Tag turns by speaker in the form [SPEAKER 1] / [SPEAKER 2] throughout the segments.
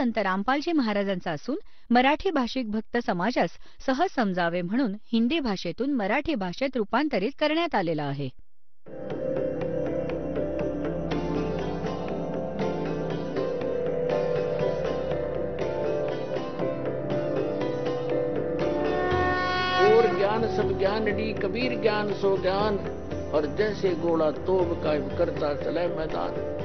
[SPEAKER 1] संत रामपालजी महाराजांचा असून मराठी भाषिक भक्त समाजास सहज समजावे म्हणून हिंदी भाषेतून मराठी भाषेत रूपांतरित करण्यात आलेला आहे.
[SPEAKER 2] और ज्ञान सब ज्ञानडी कबीर ज्ञान सो ज्ञान और जैसे घोड़ा तोब कायम करता चले मैदान.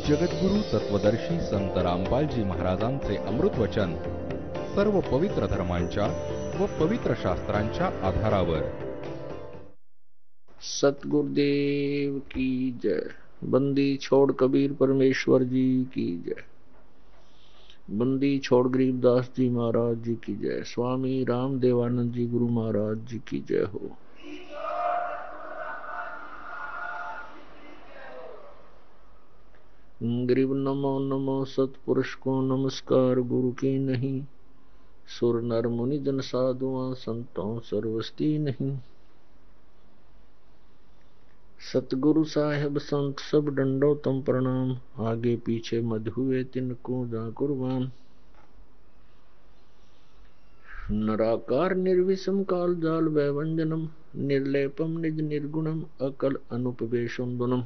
[SPEAKER 3] जगद्गुरु तत्वदर्शी संत रामपालजी महाराजांचे अमृत वचन सर्व पवित्र धर्मांच्या व पवित्र शास्त्रांच्या आधारावर.
[SPEAKER 2] सतगुरुदेव की जय. बंदी छोड़ कबीर परमेश्वर जी की जय. बंदी छोड़ गरीबदास जी महाराज जी की जय. स्वामी रामदेवानंद जी गुरु महाराज जी की जय हो. गरीब नमो नमो सतपुरुष को नमस्कार गुरु की नहीं. सुर नर मुनि जन साधुआ संतों सर्वस्ती नहीं. सतगुरु साहेब संत सब डंडो तम प्रणाम. आगे पीछे मध हुए तिनको जा कुर्बान. नराकार निर्विषम काल जाल वैवंजनम. निर्लेपम निज निर्गुणम अकल अनुपवेशम दुनम.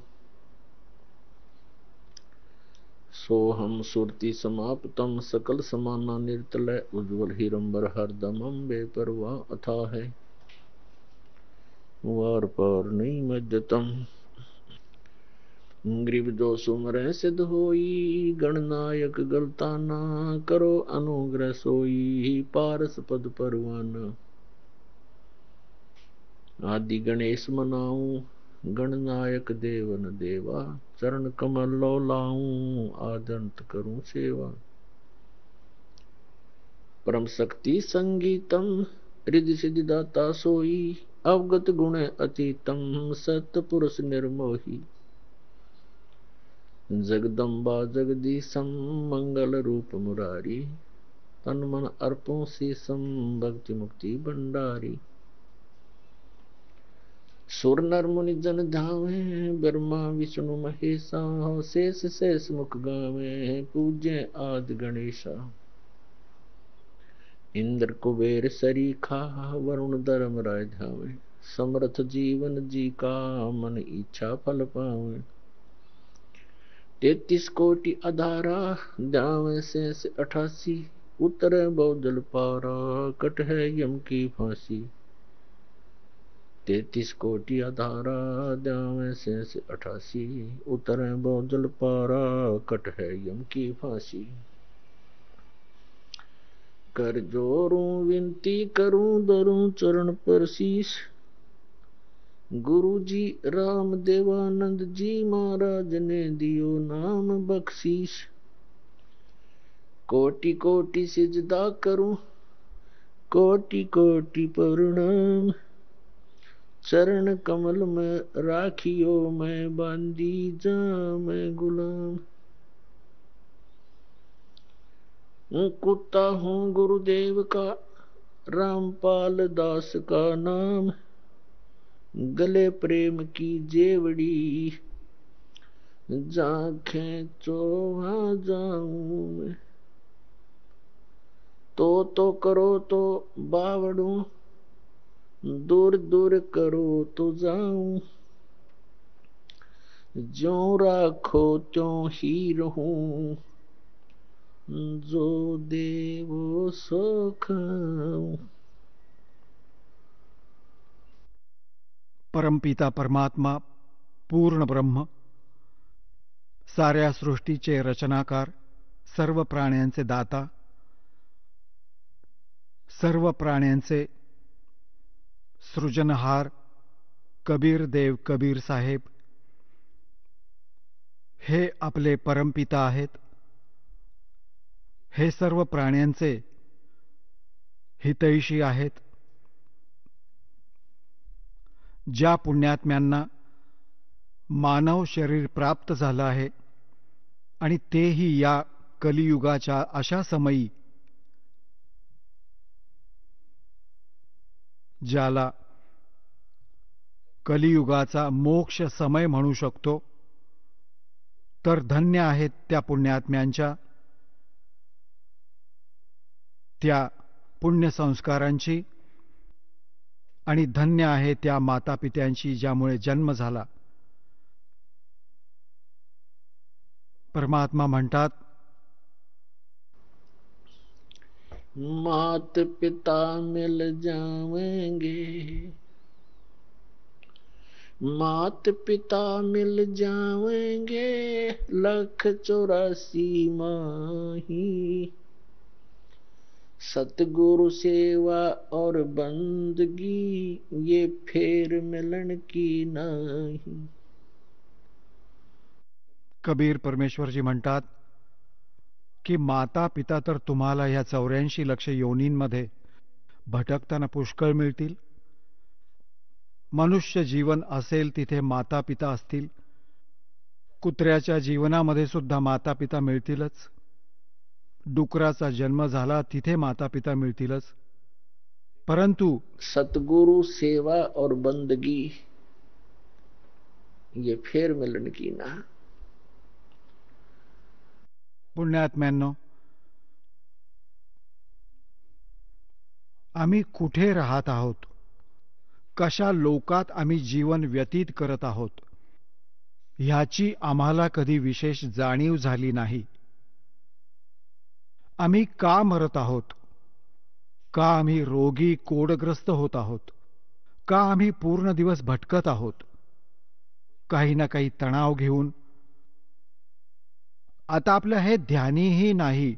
[SPEAKER 2] सोहम सुरति समाप्तम सकल समाना निर्तलय. उज्ज्वल हिरंबर हरदमम बेपरवाह अथा है. वार पार नहीं मध्यतम. ग्रीव जो सुमरे सिद्ध होई. गणनायक गलताना करो अनुग्रह सोई. पारस पद परवाना. आदि गणेश मनाऊं गणनायक देवन देवा. चरण कमल लो लाऊं आदंत करूं सेवा. परम शक्ति संगीतम रिद्धि सिद्धि दाता सोई. अवगत गुण अतीतम सतपुरुष निर्मोही. जगदम्बा जगदीशम मंगल रूप मुरारी. तन मन अर्पों शीसम भक्ति मुक्ति भंडारी. सुर नर मुनि जन धावे. ब्रह्मा विष्णु महेशा. शेष शेष मुख गावे. पूज्य आदि गणेशा. इंद्र कुबेर सरीखा. वरुण धर्म राय धावे. समर्थ जीवन जी का मन इच्छा फल पावे. 33 कोटि अधारा धावे शेष 88. उतर बहुजल पारा कट है यम की फांसी. 33 कोटि अधारा दावे शेष 88. उतरे बहुजल पारा कट है यम की फांसी. कर जोरूं विनती करूं धरूं चरण पर शीश. गुरु जी राम देवानंद जी महाराज ने दियो नाम बख्शीश. कोटि कोटि सिजदा करूं कोटि कोटि प्रणाम. चरण कमल में राखियो मैं बांदी जा मैं गुलाम. कुत्ता हूँ गुरुदेव का रामपाल दास का नाम. गले प्रेम की जेवड़ी जा खेचो वहां जाऊं मैं. तो करो तो बावड़ू. दूर दूर करो तो जाऊं. ज्यों राखो त्यों ही रहूं. जो देवो सो खाऊं.
[SPEAKER 4] परमपिता परमात्मा पूर्ण ब्रह्म साऱ्या सृष्टीचे रचनाकार. सर्व प्राण्यांचे दाता. सर्व प्राण्यांचे सृजनहार कबीर देव कबीर साहेब हे आपले परमपिता आहेत. हे सर्व प्राण्यांचे हितैषी आहेत. ज्या पुण्यात्म्यांना मानव शरीर प्राप्त झालं आहे आणि तेही या कलियुगाच्या अशा समयी ज्याला कलियुगाचा मोक्ष समय म्हणू शकतो तर धन्य आहेत त्या पुण्यात्म्यांच्या, त्या पुण्यसंस्कारांची, आणि धन्य आहे त्या मातापित्यांची ज्यामुळे जन्म झाला. परमात्मा म्हणतात,
[SPEAKER 2] मात पिता मिल जावेंगे, मात पिता मिल जावेंगे, 184 माही, सतगुरु सेवा और बंदगी, ये फेर मिलन की नहीं.
[SPEAKER 4] कबीर परमेश्वरजी म्हणतात की माता पिता तर तुम्हाला ह्या 84 लक्ष योनींमध्ये भटकताना पुष्कळ मिळतील. मनुष्य जीवन असेल तिथे माता पिता असतील. कुत्र्याच्या जीवनामध्ये सुद्धा माता पिता मिळतीलच. डुकराचा जन्म झाला तिथे माता पिता मिळतीलच. परंतु
[SPEAKER 2] सतगुरु सेवा और बंदगी, ये फेर मिलन की ना.
[SPEAKER 4] पुण्यात्म्यांनो, आम्ही कुठे राहत आहोत, कशा लोकात आम्ही जीवन व्यतीत करत आहोत, ह्याची आम्हाला कधी विशेष जाणीव झाली नाही. आम्ही का मरत आहोत, का आम्ही रोगी कोडग्रस्त होत आहोत, का आम्ही पूर्ण दिवस भटकत आहोत, काही ना काही तणाव घेऊन. आता आपलं हे ध्यानीही नाही,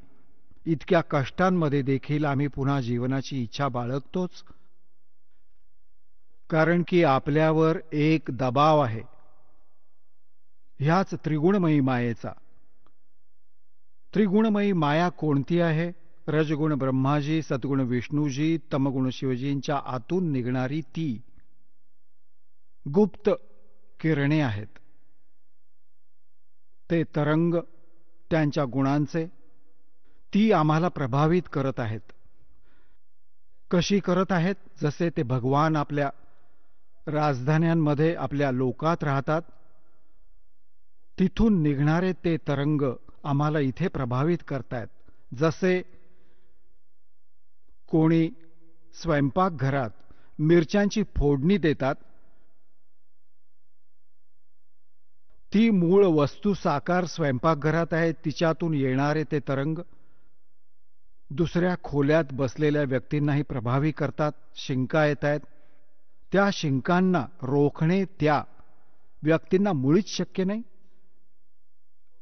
[SPEAKER 4] इतक्या कष्टांमध्ये देखील आम्ही पुन्हा जीवनाची इच्छा बाळगतोच. कारण की आपल्यावर एक दबाव आहे, ह्याच त्रिगुणमयी मायेचा. त्रिगुणमयी माया कोणती आहे? रजगुण ब्रह्माजी, सद्गुण विष्णूजी, तमगुण शिवजींच्या आतून निघणारी ती गुप्त किरणे आहेत. ते तरंग त्यांच्या गुणांचे, ती आम्हाला प्रभावित करत आहेत. कशी करत आहेत? जसे ते भगवान आपल्या राजधान्यांमध्ये आपल्या लोकात राहतात, तिथून निघणारे ते तरंग आम्हाला इथे प्रभावित करतायत. जसे कोणी स्वयंपाकघरात मिरच्यांची फोडणी देतात, ती मूळ वस्तू साकार स्वयंपाकघरात आहे, तिच्यातून येणारे ते तरंग दुसऱ्या खोल्यात बसलेल्या व्यक्तींनाही प्रभावी करतात. शिंका येत आहेत, त्या शिंकांना रोखणे त्या व्यक्तींना मुळीच शक्य नाही.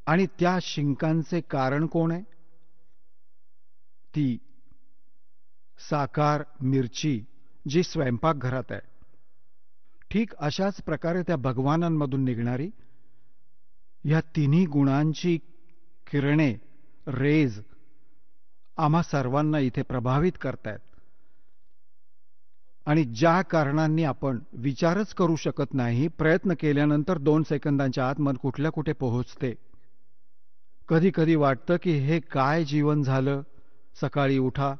[SPEAKER 4] आणि त्या शिंकांचे कारण कोण आहे? ती साकार मिरची जी स्वयंपाकघरात आहे. ठीक अशाच प्रकारे त्या भगवानांमधून निघणारी ह्या तिन्ही गुणांची किरणे, रेज आम्हा सर्वांना इथे प्रभावित करतायत. आणि ज्या कारणांनी आपण विचारच करू शकत नाही, प्रयत्न केल्यानंतर 2 सेकंदांच्या आत मन कुठल्या कुठे पोहोचते. कधी कधी वाटतं की हे काय जीवन झालं. सकाळी उठा,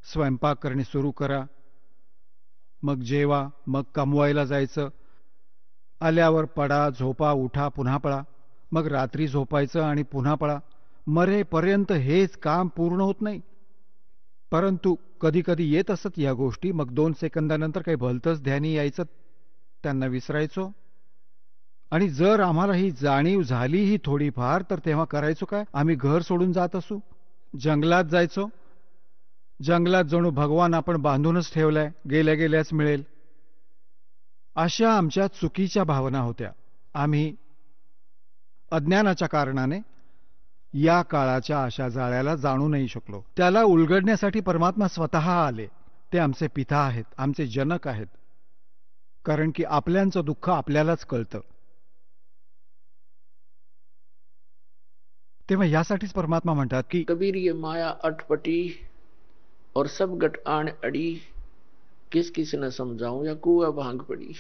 [SPEAKER 4] स्वयंपाक करणे सुरू करा, मग जेवा, मग कमवायला जायचं, आल्यावर पडा, झोपा, उठा, पुन्हा पळा, मग रात्री झोपायचं आणि पुन्हा पळा. मरेपर्यंत हेच काम पूर्ण होत नाही. परंतु कधी कधी येत असत या गोष्टी. मग 2 सेकंदानंतर काही भलतंच ध्यानी यायचं, त्यांना विसरायचो. आणि जर आम्हाला ही जाणीव झाली ही थोडीफार, तर तेव्हा करायचो काय? आम्ही घर सोडून जात असू, जंगलात जायचो. जंगलात जणू भगवान आपण बांधूनच ठेवलाय, गेल्या गेल्याच मिळेल, अशा आमच्या चुकीच्या भावना होत्या. आम्ही अज्ञानाच्या कारणाने या काळाच्या अशा जाळ्याला जाणू नाही शकलो. त्याला उलगडण्यासाठी परमात्मा स्वतः आले. ते आमचे पिता आहेत, आमचे जनक आहेत. कारण की आपल्यांचं दुःख आपल्यालाच कळतं. तेव्हा यासाठीच परमात्मा म्हणतात की
[SPEAKER 2] कबीर ये माया अटपटी और सब गट आण अड़ी, किस किस न समजाऊं या कुआ भांग पडी.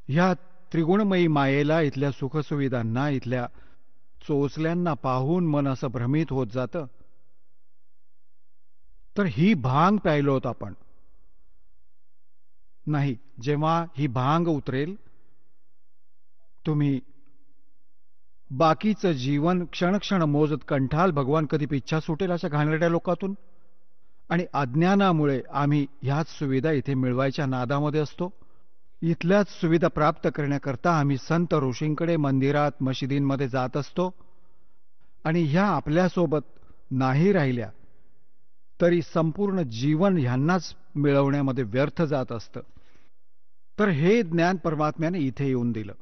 [SPEAKER 4] ह्या त्रिगुणमयी मायेला, इथल्या सुखसुविधांना, इथल्या चोचल्यांना पाहून मन असं भ्रमित होत जातं. तर ही भांग प्यायलो होत आपण. नाही, जेव्हा ही भांग उतरेल, तुम्ही बाकीचं जीवन क्षणक्षण मोजत कंठाल भगवान कधी पिच्छा सुटेल अशा घाणेरड्या लोकातून. आणि अज्ञानामुळे आम्ही ह्याच सुविधा इथे मिळवायच्या नादामध्ये असतो. इथल्याच सुविधा प्राप्त करण्याकरता आम्ही संत ऋषींकडे, मंदिरात, मशिदींमध्ये जात असतो. आणि ह्या आपल्यासोबत नाही राहिल्या तरी संपूर्ण जीवन ह्यांनाच मिळवण्यामध्ये व्यर्थ जात असतं. तर हे ज्ञान परमात्म्याने इथे येऊन दिलं.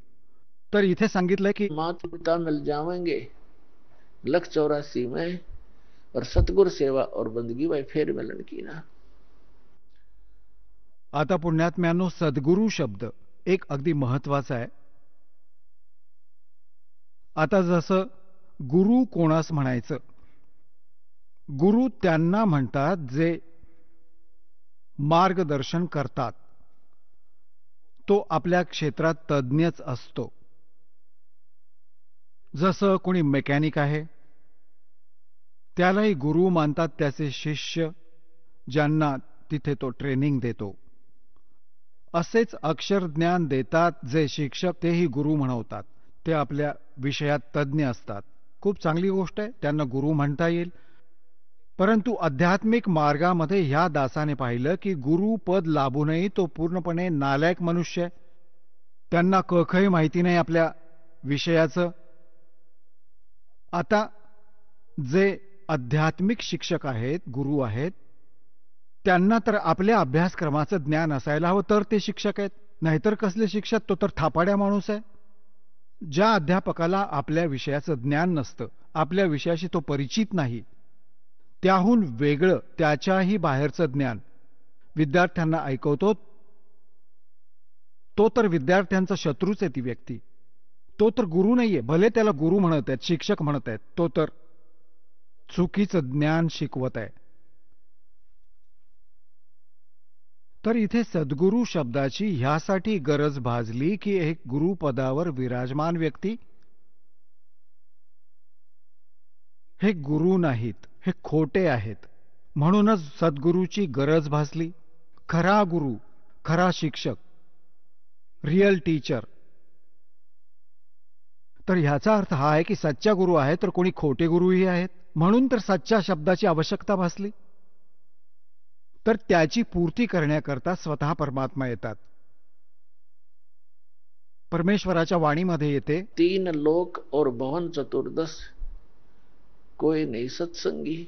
[SPEAKER 4] तर इथे सांगितलंय की
[SPEAKER 2] माता पिता मिल जाएंगे लख 84 में और सतगुरु सेवा और बंदगी भाई फेर मिलन की ना.
[SPEAKER 4] आता पुण्यात्म्यानो, सद्गुरू शब्द एक अगदी महत्वाचा आहे. आता जसं गुरु कोणास म्हणायचं, गुरु त्यांना म्हणतात जे मार्गदर्शन करतात. तो आपल्या क्षेत्रात तज्ञच असतो. जसं कोणी मेकॅनिक आहे त्यालाही गुरु मानतात त्याचे शिष्य, ज्यांना तिथे तो ट्रेनिंग देतो. असेच अक्षरज्ञान देतात जे शिक्षक, तेही गुरु म्हणवतात. ते आपल्या विषयात तज्ञ असतात. खूप चांगली गोष्ट आहे, त्यांना गुरु म्हणता येईल. परंतु आध्यात्मिक मार्गामध्ये ह्या दासाने पाहिलं की गुरु पद लाभूनही तो पूर्णपणे नालायक मनुष्य आहे. त्यांना कखही माहिती नाही आपल्या विषयाचं. आता जे आध्यात्मिक शिक्षक आहेत, गुरु आहेत, त्यांना तर आपल्या अभ्यासक्रमाचं ज्ञान असायला हवं, तर ते शिक्षक आहेत. नाहीतर कसले शिक्षक? तो तर थापाड्या माणूस आहे. ज्या अध्यापकाला आपल्या विषयाचं ज्ञान नसतं, आपल्या विषयाशी तो परिचित नाही, त्याहून वेगळं त्याच्याही बाहेरचं ज्ञान विद्यार्थ्यांना ऐकवतो, तो तर विद्यार्थ्यांचा शत्रूच आहे. ती व्यक्ती, तो तर गुरु नाहीये. भले त्याला गुरु म्हणत आहेत, शिक्षक म्हणत आहेत, तो तर चुकीचं ज्ञान शिकवत आहे. तर इथे सद्गुरू शब्दाची ह्यासाठी गरज भासली की एक गुरुपदावर विराजमान व्यक्ती हे गुरु नाहीत, हे खोटे आहेत. म्हणूनच सद्गुरूची गरज भासली. खरा गुरु, खरा शिक्षक, रियल टीचर. तर ह्याचा अर्थ हा आहे की सच्चा गुरु आहे तर कोणी खोटे गुरुही आहेत. म्हणून तर सच्चा शब्दाची आवश्यकता भासली. तर त्याची पूर्ती करण्याकरता स्वतः परमात्मा येतात. परमेश्वराच्या वाणीमध्ये येते,
[SPEAKER 2] 3 लोक और भवन चतुर्दश कोई नाही सत्संगी.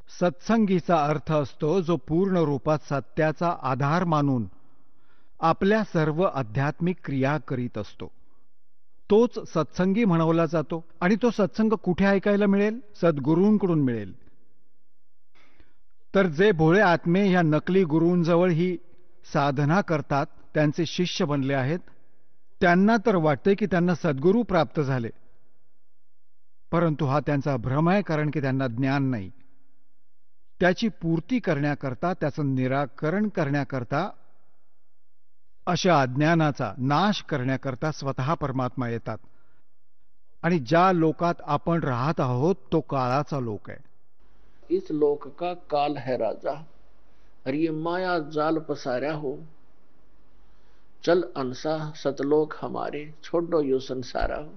[SPEAKER 4] सत्संगीचा अर्थ असतो जो पूर्ण रूपात सत्याचा आधार मानून आपल्या सर्व आध्यात्मिक क्रिया करीत असतो. तोच सत्संगी म्हणवला जातो. आणि तो सत्संग कुठे ऐकायला मिळेल? सद्गुरूंकडून मिळेल. तर जे भोळे आत्मे ह्या नकली गुरूंजवळ ही साधना करतात, त्यांचे शिष्य बनले आहेत, त्यांना तर वाटते की त्यांना सद्गुरू प्राप्त झाले. परंतु हा त्यांचा भ्रम आहे, कारण की त्यांना ज्ञान नाही. त्याची पूर्ती करण्याकरता, त्याचं निराकरण करण्याकरता, अशा अज्ञानाचा नाश करण्याकरता स्वतः परमात्मा येतात. आणि ज्या लोकात आपण राहत आहोत तो काळाचा लोक आहे.
[SPEAKER 2] इस लोक का काल है राजा, और ये माया जाल पसारा हो. चल अंसा सतलोक हमारे, छोड़ो यो संसारा हो.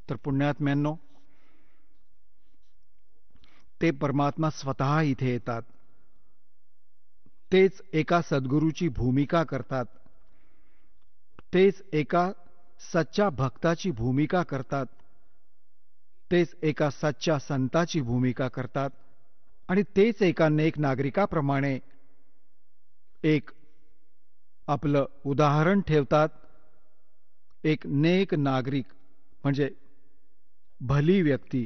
[SPEAKER 4] तर पुण्यात्म्यांनो, ते परमात्मा स्वतः इथे येतात. तेच एका सद्गुरूची भूमिका करतात. तेच एका सच्च्या भक्ताची भूमिका करतात. तेच एका सच्च्या संताची भूमिका करतात. आणि तेच एका नेक नागरिकाप्रमाणे एक आपलं उदाहरण ठेवतात. एक नेक नागरिक म्हणजे भली व्यक्ती,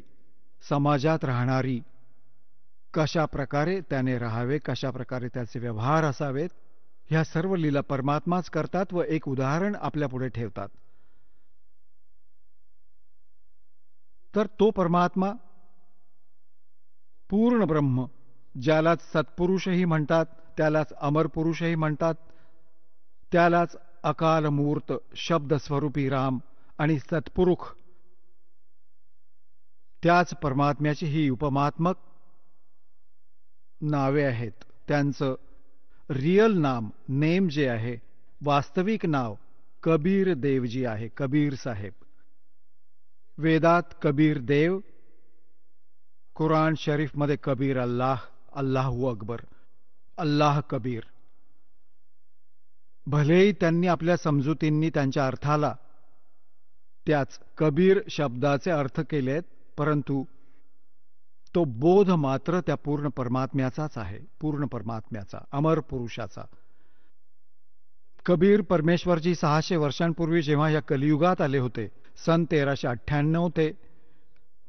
[SPEAKER 4] समाजात राहणारी, कशा प्रकारे त्याने राहावे, कशा प्रकारे त्याचे व्यवहार असावेत, ह्या सर्व लीला परमात्माच करतात व एक उदाहरण आपल्या पुढे ठेवतात. तर तो परमात्मा पूर्ण ब्रह्म, ज्यालाच सत्पुरुषही म्हणतात, त्यालाच अमर पुरुषही म्हणतात, त्यालाच अकाल मूर्त शब्द स्वरूपी राम आणि सत्पुरुष, त्याच परमात्म्याची ही उपमात्मक नावे आहेत. त्यांचं रियल नाम, नेम जे आहे वास्तविक नाव कबीर देवजी आहे, कबीर साहेब. वेदात कबीर देव, कुराण शरीफमध्ये कबीर अल्लाह, अल्लाहू अकबर, अल्लाह कबीर. भलेही त्यांनी आपल्या समजुतींनी त्यांच्या अर्थाला त्याच कबीर शब्दाचे अर्थ केलेत, परंतु तो बोध मात्र त्या पूर्ण परमात्म्याचाच आहे, पूर्ण परमात्म्याचा, अमर पुरुषाचा. कबीर परमेश्वरजी 600 वर्षांपूर्वी जेव्हा या कलियुगात आले होते, सन 1398 ते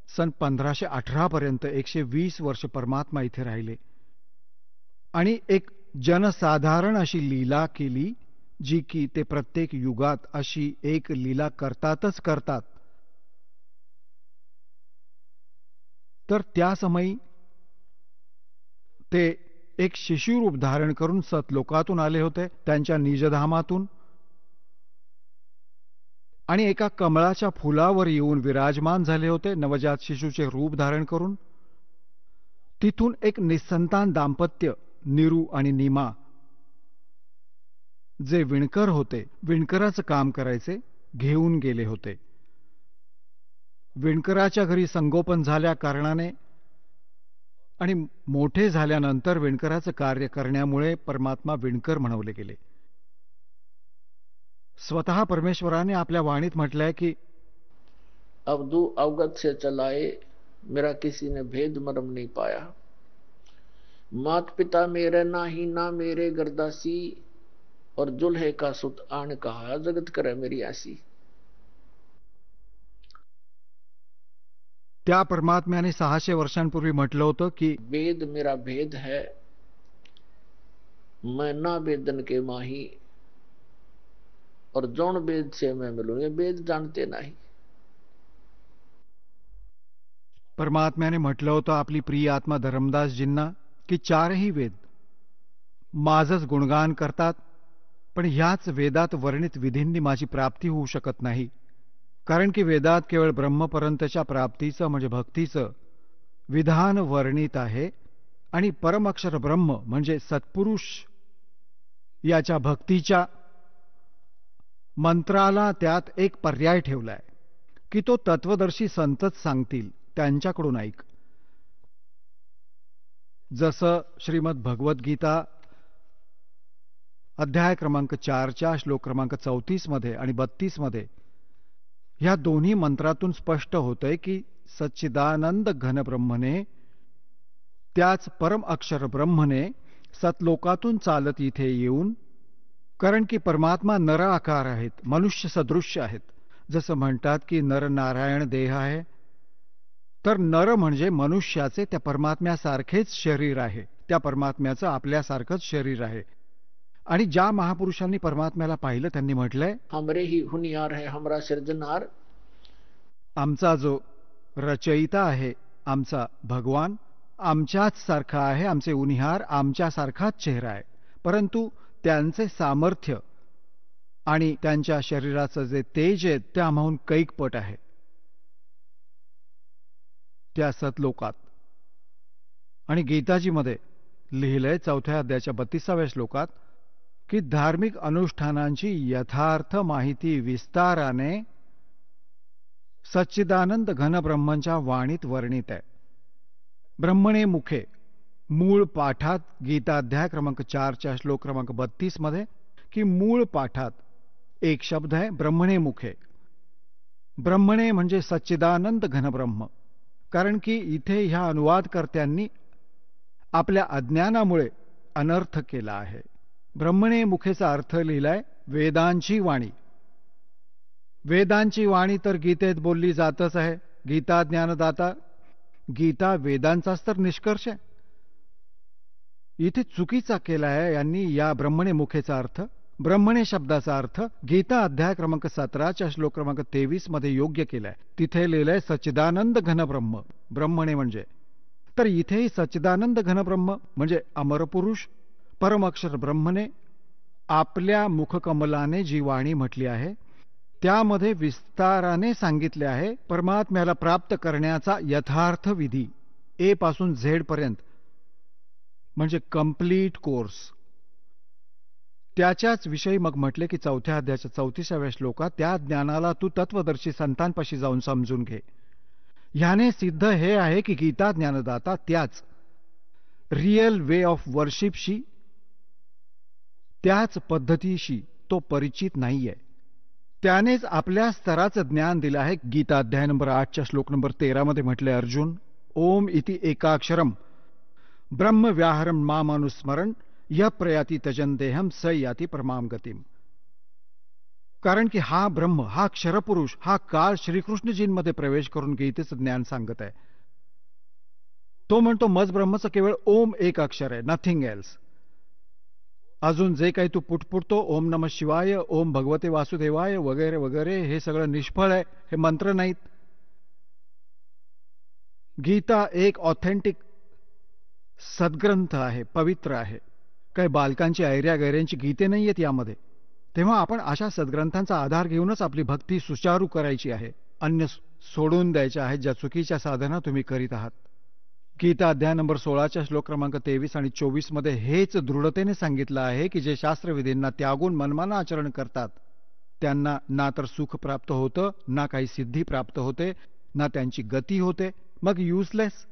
[SPEAKER 4] सन 1518 पर्यंत 120 वर्ष परमात्मा इथे राहिले आणि एक जनसाधारण अशी लीला केली, जी की ते प्रत्येक युगात अशी एक लीला करतातच करतात. तर त्या समयी ते एक शिशुरूप धारण करून सतलोकातून आले होते, त्यांच्या निजधामातून, आणि एका कमळाच्या फुलावर येऊन विराजमान झाले होते नवजात शिशूचे रूप धारण करून. तिथून एक निसंतान दाम्पत्य निरू आणि नीमा, जे विणकर होते, विणकराचं काम करायचे, घेऊन गेले होते. विणकराच्या घरी संगोपन झाल्या कारणाने आणि मोठे झाल्यानंतर विणकराचं कार्य करण्यामुळे परमात्मा विणकर म्हणवले गेले. स्वतः परमेश्वराने आपल्या वाणीत म्हटलंय की
[SPEAKER 2] अवधू अवगत से चलाए, मेरा किसी ने भेद मरम नहीं पाया. मात पिता मेरे नाही ना मेरे गर्दासी, और जुल्हे का सुत आन कहा जगत करे मेरी आसी.
[SPEAKER 4] त्या परमात्म्याने 600 वर्षांपूर्वी म्हटलं होतं की
[SPEAKER 2] वेद मेरा भेद है, मैं ना वेदन के माही, और जौन वेद से मैं मिलूं. ये वेद जानते नाही.
[SPEAKER 4] परमात्म्याने म्हटलं होतं आपली प्रिय आत्मा धर्मदासजींना की 4ही वेद माझंच गुणगान करतात, पण ह्याच वेदात वर्णित विधींनी माझी प्राप्ती होऊ शकत नाही. कारण की वेदात केवळ ब्रह्मपर्यंतच्या प्राप्तीचं म्हणजे भक्तीचं विधान वर्णित आहे, आणि परमअक्षर ब्रह्म म्हणजे सत्पुरुष याच्या भक्तीच्या मंत्राला त्यात एक पर्याय ठेवलाय की तो तत्वदर्शी संतच सांगतील, त्यांच्याकडून ऐक. जसं श्रीमद भगवद्गीता अध्याय क्रमांक 4 श्लोक क्रमांक 34 मध्ये आणि 32 मध्ये ह्या दोन्ही मंत्रातून स्पष्ट होतंय की सच्चिदानंद घन ब्रह्मने, त्याच परम अक्षर ब्रह्मने सतलोकातून चालत इथे येऊन, कारण की परमात्मा नर आकार आहेत, मनुष्य सदृश्य आहेत. जसं म्हणतात की नर नारायण देह आहे, तर नर म्हणजे मनुष्याचे त्या परमात्म्यासारखेच शरीर आहे, त्या परमात्म्याचं आपल्यासारखंच शरीर आहे. आणि ज्या महापुरुषांनी परमात्म्याला पाहिलं त्यांनी म्हटलंय,
[SPEAKER 2] हमरे ही हुनियार है हमरा सिर्जनहार.
[SPEAKER 4] आमचा जो रचयिता आहे, आमचा भगवान आमच्याच सारखा आहे, आमचे उनिहार आमच्यासारखाच चेहरा आहे, परंतु त्यांचे सामर्थ्य आणि त्यांच्या शरीराचं जे तेज आहे ते आम्हाहून कैक पट आहे त्या सतलोकात. आणि गीताजीमध्ये लिहिलंय 4 अध्यायाच्या 32व्या श्लोकात की धार्मिक अनुष्ठानांची यथार्थ माहिती विस्ताराने सच्चिदानंद घन ब्रह्मच्या वाणीत वर्णित आहे. ब्रह्मणे मुखे, मूळ पाठात गीताध्याय क्रमांक 4 श्लोक क्रमांक 32 मध्ये की मूळ पाठात एक शब्द आहे ब्रह्मणे मुखे. ब्रह्मणे म्हणजे सच्चिदानंद घन ब्रह्म. कारण की इथे ह्या अनुवादकर्त्यांनी आपल्या अज्ञानामुळे अनर्थ केला आहे. ब्रह्मणे मुखेचा अर्थ लिहिलाय वेदांची वाणी. वेदांची वाणी तर गीतेत बोलली जातच आहे, गीता ज्ञानदाता. गीता वेदांचाच तर निष्कर्ष आहे. इथे चुकीचा केला आहे यांनी या ब्रह्मणे मुखेचा अर्थ. ब्रह्मणे शब्दाचा अर्थ गीता अध्याय क्रमांक 17 श्लोक क्रमांक 23 मध्ये योग्य केलाय. तिथे लिहिलंय सच्चिदानंद घन ब्रह्म, ब्रह्मणे म्हणजे. तर इथेही सच्चिदानंद घन ब्रह्म म्हणजे अमरपुरुष परमअक्षर ब्रह्मने आपल्या मुखकमलाने जी वाणी म्हटली आहे त्यामध्ये विस्ताराने सांगितले आहे परमात्म्याला प्राप्त करण्याचा यथार्थ विधी, ए पासून झेड पर्यंत, म्हणजे कंप्लीट कोर्स. त्याच्याच विषयी मग म्हटले की 4थ्या अध्यायाच्या 34व्या श्लोकात, त्या ज्ञानाला तू तत्वदर्शी संतांपाशी जाऊन समजून घे. ह्याने सिद्ध हे आहे की गीता ज्ञानदाता त्याच रिअल वे ऑफ वर्शिपशी, त्याच पद्धतीशी तो परिचित नाहीये. त्यानेच आपल्या स्तराचं ज्ञान दिलं आहे. गीता अध्याय नंबर 8च्या श्लोक नंबर 13 मध्ये म्हटले, अर्जुन ओम इति एकाक्षरम ब्रह्म व्याहरम मामानुस्मरण य प्रयाती तजंदेहम स याती परमाम गतीम. कारण की हा ब्रह्म, हा क्षरपुरुष, हा काळ श्रीकृष्णजींमध्ये प्रवेश करून गीतेचं ज्ञान सांगत आहे. तो म्हणतो मज ब्रह्मचं केवळ ओम एक अक्षर आहे, नथिंग एल्स. अजून जे काही तू पुटपुटतो, ओम नमः शिवाय, ओम भगवते वासुदेवाय वगैरे वगैरे, हे सगळं निष्फळ आहे, हे मंत्र नाहीत. गीता एक ऑथेंटिक सद्ग्रंथ आहे, पवित्र आहे. काही बालकांची ऐर्या गैऱ्यांची गीते नाहीयेत यामध्ये. तेव्हा आपण अशा सद्ग्रंथांचा आधार घेऊनच आपली भक्ती सुचारू करायची आहे. अन्य सोडून द्यायच्या आहेत ज्या चुकीच्या साधना तुम्ही करीत आहात. गीता अध्याय नंबर 16च्या श्लोक क्रमांक 23 आणि 24 मध्ये हेच दृढतेने सांगितलं आहे की जे शास्त्रविधींना त्यागून मनमाना आचरण करतात त्यांना ना तर सुख प्राप्त होतं, ना काही सिद्धी प्राप्त होते, ना त्यांची गती होते, मग युजलेस.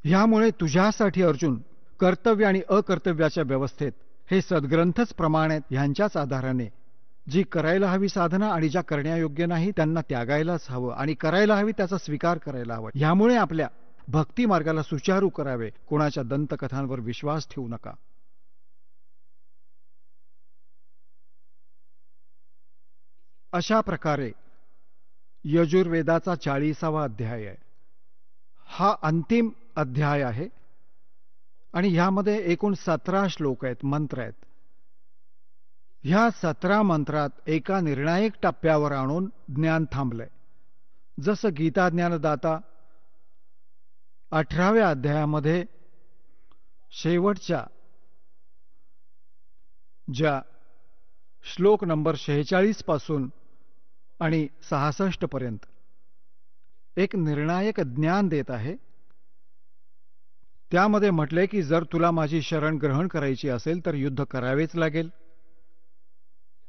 [SPEAKER 4] ह्यामुळे तुझ्यासाठी अर्जुन कर्तव्य आणि अकर्तव्याच्या व्यवस्थेत हे सद्ग्रंथच प्रमाण आहेत. ह्यांच्याच आधाराने जी करायला हवी साधना आणि ज्या करण्यायोग्य नाही त्यांना त्यागायलाच हवं, आणि करायला हवी त्याचा स्वीकार करायला हवा. ह्यामुळे आपल्या भक्ती मार्गाला सुचारू करावे. कोणाच्या दंतकथांवर विश्वास ठेवू नका. अशा प्रकारे यजुर्वेदाचा 40वा अध्याय आहे. हा अंतिम अध्याय आहे आणि ह्यामध्ये एकूण 17 श्लोक आहेत, मंत्र आहेत. ह्या 17 मंत्रात एका निर्णायक टप्प्यावर आणून ज्ञान थांबलंय. जसं गीता ज्ञानदाता 18व्या अध्यायामध्ये शेवटच्या ज्या श्लोक नंबर 46 पासून आणि 66 पर्यंत एक निर्णायक ज्ञान देत आहे. त्यामध्ये म्हटलंय की जर तुला माझी शरण ग्रहण करायची असेल तर युद्ध करावेच लागेल.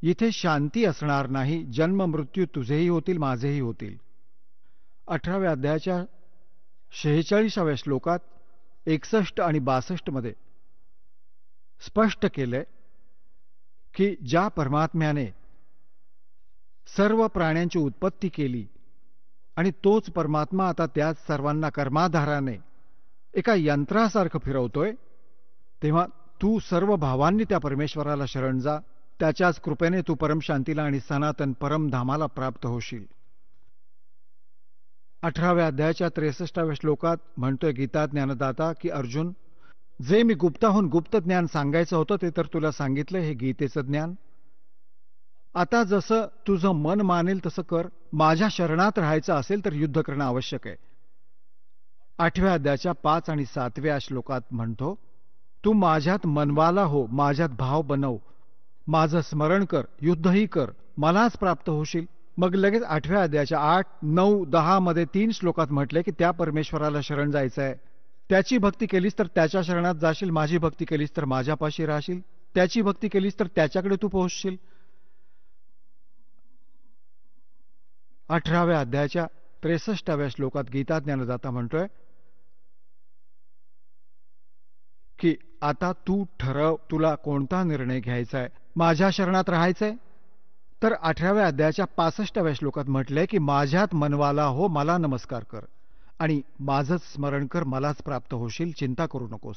[SPEAKER 4] इथे शांती असणार नाही. जन्म मृत्यू तुझेही होतील, माझेही होतील. 18व्या अध्यायाच्या 46व्या श्लोकात 61 आणि 62 मध्ये स्पष्ट केलंय की ज्या परमात्म्याने सर्व प्राण्यांची उत्पत्ती केली आणि तोच परमात्मा आता त्याच सर्वांना कर्माधाराने एका यंत्रासारखं फिरवतोय, तेव्हा तू सर्व भावांनी त्या परमेश्वराला शरण जा. त्याच्याच कृपेने तू परमशांतीला आणि सनातन परमधामाला प्राप्त होशील. 18व्या अध्यायाच्या 63व्या श्लोकात म्हणतोय गीता ज्ञानदाता की अर्जुन, जे मी गुप्ताहून गुप्त ज्ञान सांगायचं होतं ते तर तुला सांगितलं, हे गीतेचं ज्ञान. आता जसं तुझं मन मानेल तसं कर. माझ्या शरणात राहायचं असेल तर युद्ध करणं आवश्यक आहे. 8व्या अध्यायाच्या 5 आणि 7व्या श्लोकात म्हणतो, तू माझ्यात मनवाला हो, माझ्यात भाव बनव, माझं स्मरण कर, युद्धही कर, मलाच प्राप्त होशील. मग लगेच 8व्या अध्यायाच्या 8, 9, 10 मध्ये 3 श्लोकात म्हटले की त्या परमेश्वराला शरण जायचंय. त्याची भक्ती केलीस तर त्याच्या शरणात जाशील, माझी भक्ती केलीस तर माझ्यापाशी राहशील, त्याची भक्ती केलीस तर त्याच्याकडे तू पोहोचशील. 18व्या अध्यायाच्या 63व्या श्लोकात गीता ज्ञानदाता म्हणतोय की आता तू ठरव तुला कोणता निर्णय घ्यायचा आहे. माझ्या शरणात राहायचंय तर 18व्या अध्यायाच्या 65व्या श्लोकात म्हटलंय की माझ्यात मनवाला हो, मला नमस्कार कर आणि माझंच स्मरण कर, मलाच प्राप्त होशील, चिंता करू नकोस.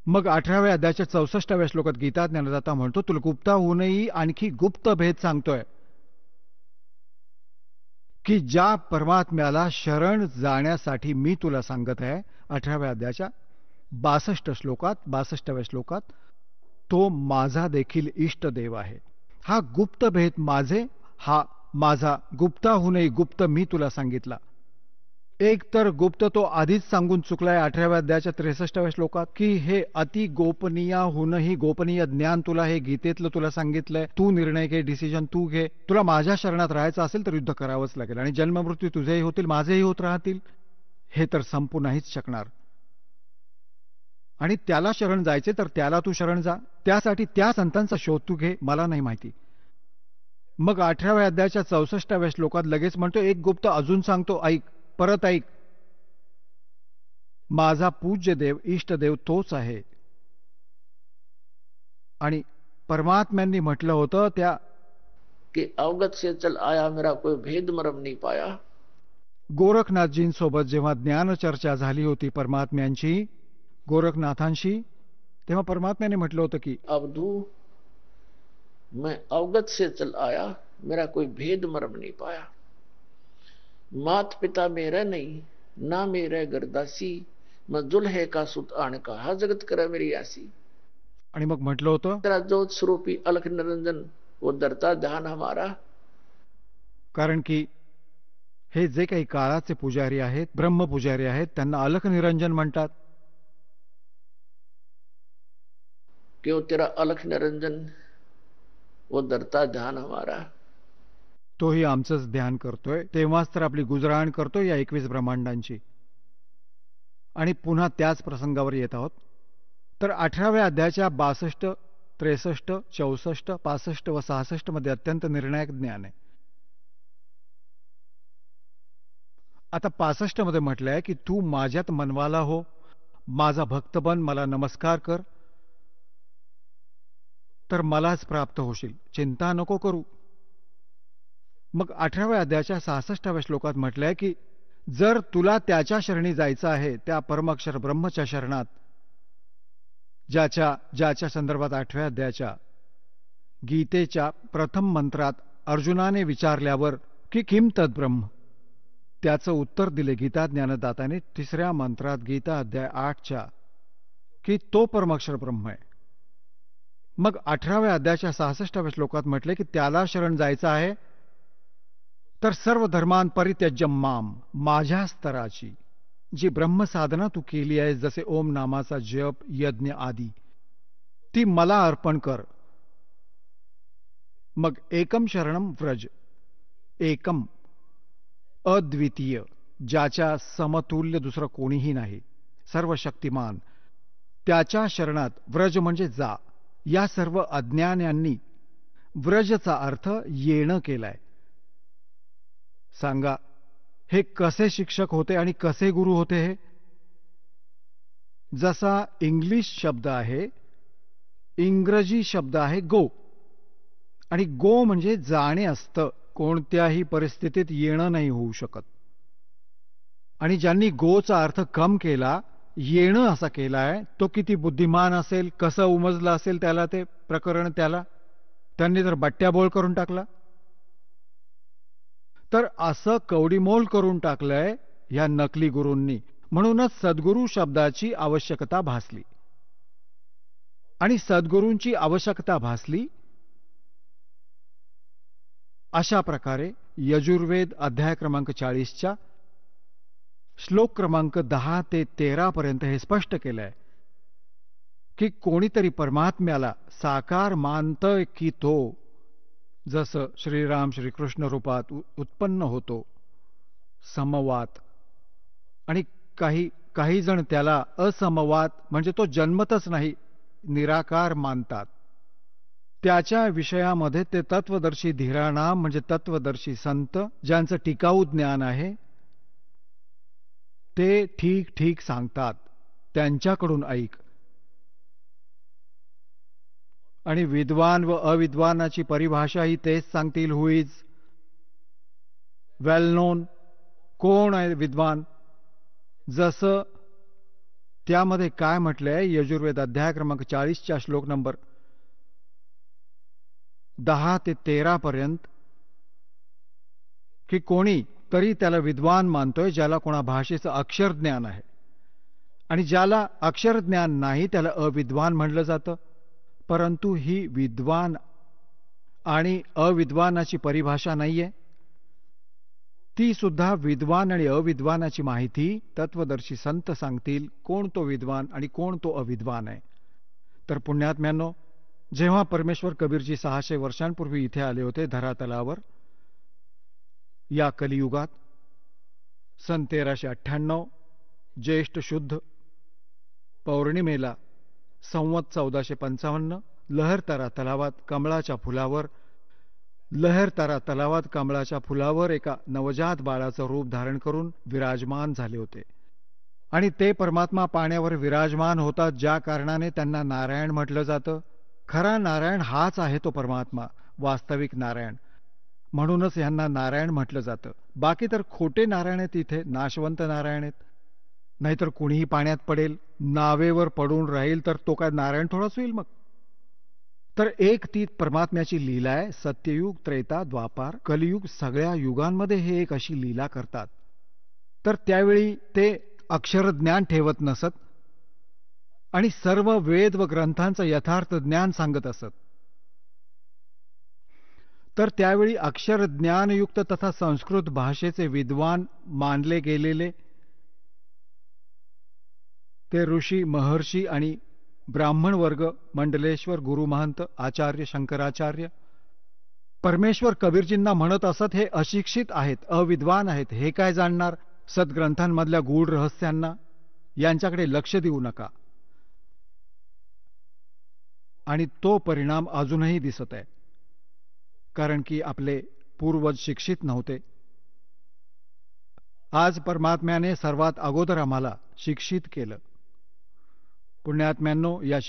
[SPEAKER 4] मग 18व्या अध्यायाच्या 64व्या श्लोकात गीता ज्ञानदाता म्हणतो तुला गुप्ताहूनही आणखी गुप्त भेद सांगतोय की ज्या परमात्म्याला शरण जाण्यासाठी मी तुला सांगत आहे. 18व्या अध्यायाच्या 62व्या श्लोकात तो माझा देखील इष्ट देव आहे. हा गुप्त भेद हा माझा गुप्ताहूनही गुप्त मी तुला सांगितला. एक तर गुप्त तो आधीच सांगून चुकलाय 18व्या अध्यायाच्या 63व्या श्लोकात की हे अति गोपनीयाहूनही गोपनीय ज्ञान तुला हे गीतेतलं तुला सांगितलंय. तू निर्णय घे, डिसिजन तू घे. तुला माझ्या शरणात राहायचं असेल तर युद्ध करावंच लागेल आणि जन्ममृत्यू तुझेही होतील, माझेही होत राहतील. हे तर संपू नाहीच शकणार. आणि त्याला शरण जायचे तर त्याला तू शरण जा. त्यासाठी त्या संतांचा शोध तू घे, मला नाही माहिती. मग 18व्या अध्यायाच्या 64व्या श्लोकात लगेच म्हणतो, एक गुप्त अजून सांगतो, ऐक, परत ऐक. माझा पूज्य देव, इष्टदेव तोच आहे. आणि परमात्म्यांनी म्हटलं होतं त्या
[SPEAKER 2] कि अवगत से चल आया, मेरा कोई भेद मरम नहीं पाया.
[SPEAKER 4] गोरखनाथजींसोबत जेव्हा ज्ञान चर्चा झाली होती परमात्म्यांची गोरखनाथांशी, तेव्हा परमात्म्याने म्हटलं होतं की
[SPEAKER 2] अवधू मैं अवगत से चल आया, मेरा कोई भेद मरम नहीं पाया. मात पिता मेरा नहीं, ना मेरे गरदासी, मैं दुल्हे का सुत आण का, हा जगत करा मेरी आसी.
[SPEAKER 4] आणि मग म्हटलं होतं
[SPEAKER 2] तेरा ज्योत स्वरूपी अलख निरंजन, वो धरता ध्यान हमारा.
[SPEAKER 4] कारण की हे जे काही काळाचे पुजारी आहेत, ब्रह्मपुजारी आहेत, त्यांना अलख निरंजन म्हणतात.
[SPEAKER 2] क्यों तेरा अलख निरंजन, वो धरता ध्यान हमारा.
[SPEAKER 4] तोही आमचंच ध्यान करतोय, तेव्हाच तर आपली गुजराण करतोय या 21 ब्रह्मांडांची. आणि पुन्हा त्याच प्रसंगावर येत आहोत. तर 18व्या अध्यायाच्या 62, 63, 64, 65 व 66 मध्ये अत्यंत निर्णायक ज्ञान आहे. आता 65 मध्ये म्हटलंय की तू माझ्यात मनवाला हो, माझा भक्त बन, मला नमस्कार कर, तर मलाच प्राप्त होशील, चिंता नको करू. मग 18व्या अध्यायाच्या 66व्या श्लोकात म्हटलंय की जर तुला त्याच्या शरणी जायचं आहे, त्या परमाक्षर ब्रह्मच्या शरणात, ज्याच्या संदर्भात 8व्या अध्यायाच्या गीतेच्या प्रथम मंत्रात अर्जुनाने विचारल्यावर की किम तद ब्रह्म, त्याचं उत्तर दिले गीता ज्ञानदाताने 3ऱ्या मंत्रात गीता अध्याय 8च्या की तो परमाक्षर ब्रह्म आहे. मग 18व्या अध्यायाच्या 66व्या श्लोकात म्हटले की त्याला शरण जायचं आहे तर सर्व धर्मान परित्यज्य माम, माझ्या स्तराची जी ब्रह्मसाधना तू केली आहे, जसे ओम नामाचा जप, यज्ञ आदी, ती मला अर्पण कर. मग एकम शरणम व्रज, एकम अद्वितीय, ज्याच्या समतुल्य दुसरं कोणीही नाही, सर्व शक्तिमान, त्याच्या शरणात व्रज म्हणजे जा. या सर्व अज्ञान्यांनी व्रजचा अर्थ येणं केलाय. सांगा, हे कसे शिक्षक होते आणि कसे गुरु होते? हे जसा इंग्लिश शब्द आहे, इंग्रजी शब्द आहे गो, आणि गो म्हणजे जाणे असतं, कोणत्याही परिस्थितीत येणं नाही होऊ शकत. आणि ज्यांनी गोचा अर्थ कम केला, येणं असा केलाय, तो किती बुद्धिमान असेल, कसं उमजलं असेल त्याला ते प्रकरण, त्यांनी तर बट्ट्याबोळ करून टाकला. तर असं कवडीमोल करून टाकलंय ह्या नकली गुरूंनी. म्हणूनच सद्गुरू शब्दाची आवश्यकता भासली. आणि सद्गुरूंची आवश्यकता भासली अशा प्रकारे यजुर्वेद अध्याय क्रमांक 40च्या श्लोक क्रमांक 10 ते 13 पर्यंत हे स्पष्ट केलंय की कोणीतरी परमात्म्याला साकार मानतोय की तो जसं श्रीराम श्रीकृष्ण रूपात उत्पन्न होतो, समवात, आणि काही जण त्याला असमवात म्हणजे तो जन्मतच नाही, निराकार मानतात. त्याच्या विषयामध्ये ते तत्वदर्शी धीराणाम म्हणजे तत्वदर्शी संत, ज्यांचं टिकाऊ ज्ञान आहे, ते ठीक ठीक सांगतात, त्यांच्याकडून ऐक. आणि विद्वान व अविद्वानाची परिभाषाही तेच सांगतील. हु इज वेल नोन, कोण आहे विद्वान, जसं त्यामध्ये काय म्हटलंय यजुर्वेद अध्याय क्रमांक 40च्या श्लोक नंबर 10 ते 13 पर्यंत की कोणी तरी त्याला विद्वान मानतोय ज्याला कोणा भाषेचं अक्षर ज्ञान आहे, आणि ज्याला अक्षर ज्ञान नाही त्याला अविद्वान म्हणलं जातं. परंतु ही विद्वान आणि अविद्वानाची परिभाषा नाहीये, ती सुद्धा विद्वान आणि अविद्वानाची माहिती तत्वदर्शी संत सांगतील, कोण तो विद्वान आणि कोण तो अविद्वान आहे. तर पुण्यात्म्यांनो, जेव्हा परमेश्वर कबीरजी 600 वर्षांपूर्वी इथे आले होते धरातलावर, या पौर्णिमेला संवत 1455 लहरतारा तलावात कमळाच्या फुलावर एका नवजात बाळाचं रूप धारण करून विराजमान झाले होते. आणि ते परमात्मा पाण्यावर विराजमान होतात, ज्या कारणाने त्यांना नारायण म्हटलं जातं. खरा नारायण हाच आहे तो परमात्मा, वास्तविक नारायण. म्हणूनच ह्यांना नारायण म्हटलं जातं. बाकी तर खोटे नारायण आहेत, इथे नाशवंत नारायण आहेत. नाहीतर कुणीही पाण्यात पडेल, नावेवर पडून राहील, तर तो काय नारायण थोडाच होईल मग. तर एक ती परमात्म्याची लीला आहे. सत्ययुग, त्रेता, द्वापार, कलियुग, सगळ्या युगांमध्ये हे एक अशी लीला करतात. तर त्यावेळी ते अक्षरज्ञान ठेवत नसत आणि सर्व वेद व ग्रंथांचं यथार्थ ज्ञान सांगत असत. तर त्यावेळी अक्षरज्ञानयुक्त तथा संस्कृत भाषेचे विद्वान मानले गेलेले ते ऋषी, महर्षी आणि ब्राह्मण वर्ग, मंडलेश्वर, गुरुमहंत, आचार्य, शंकराचार्य, परमेश्वर कबीरजींना म्हणत असत, हे अशिक्षित आहेत, अविद्वान आहेत, हे काय जाणणार सद्ग्रंथांमधल्या गूढ रहस्यांना, यांच्याकडे लक्ष देऊ नका. आणि तो परिणाम अजूनही दिसत आहे, कारण की आपले पूर्वज शिक्षित नव्हते. आज परमात्म्याने सर्वात अगोदर आम्हाला शिक्षित केलं. पुण्यात्म्यांनो, या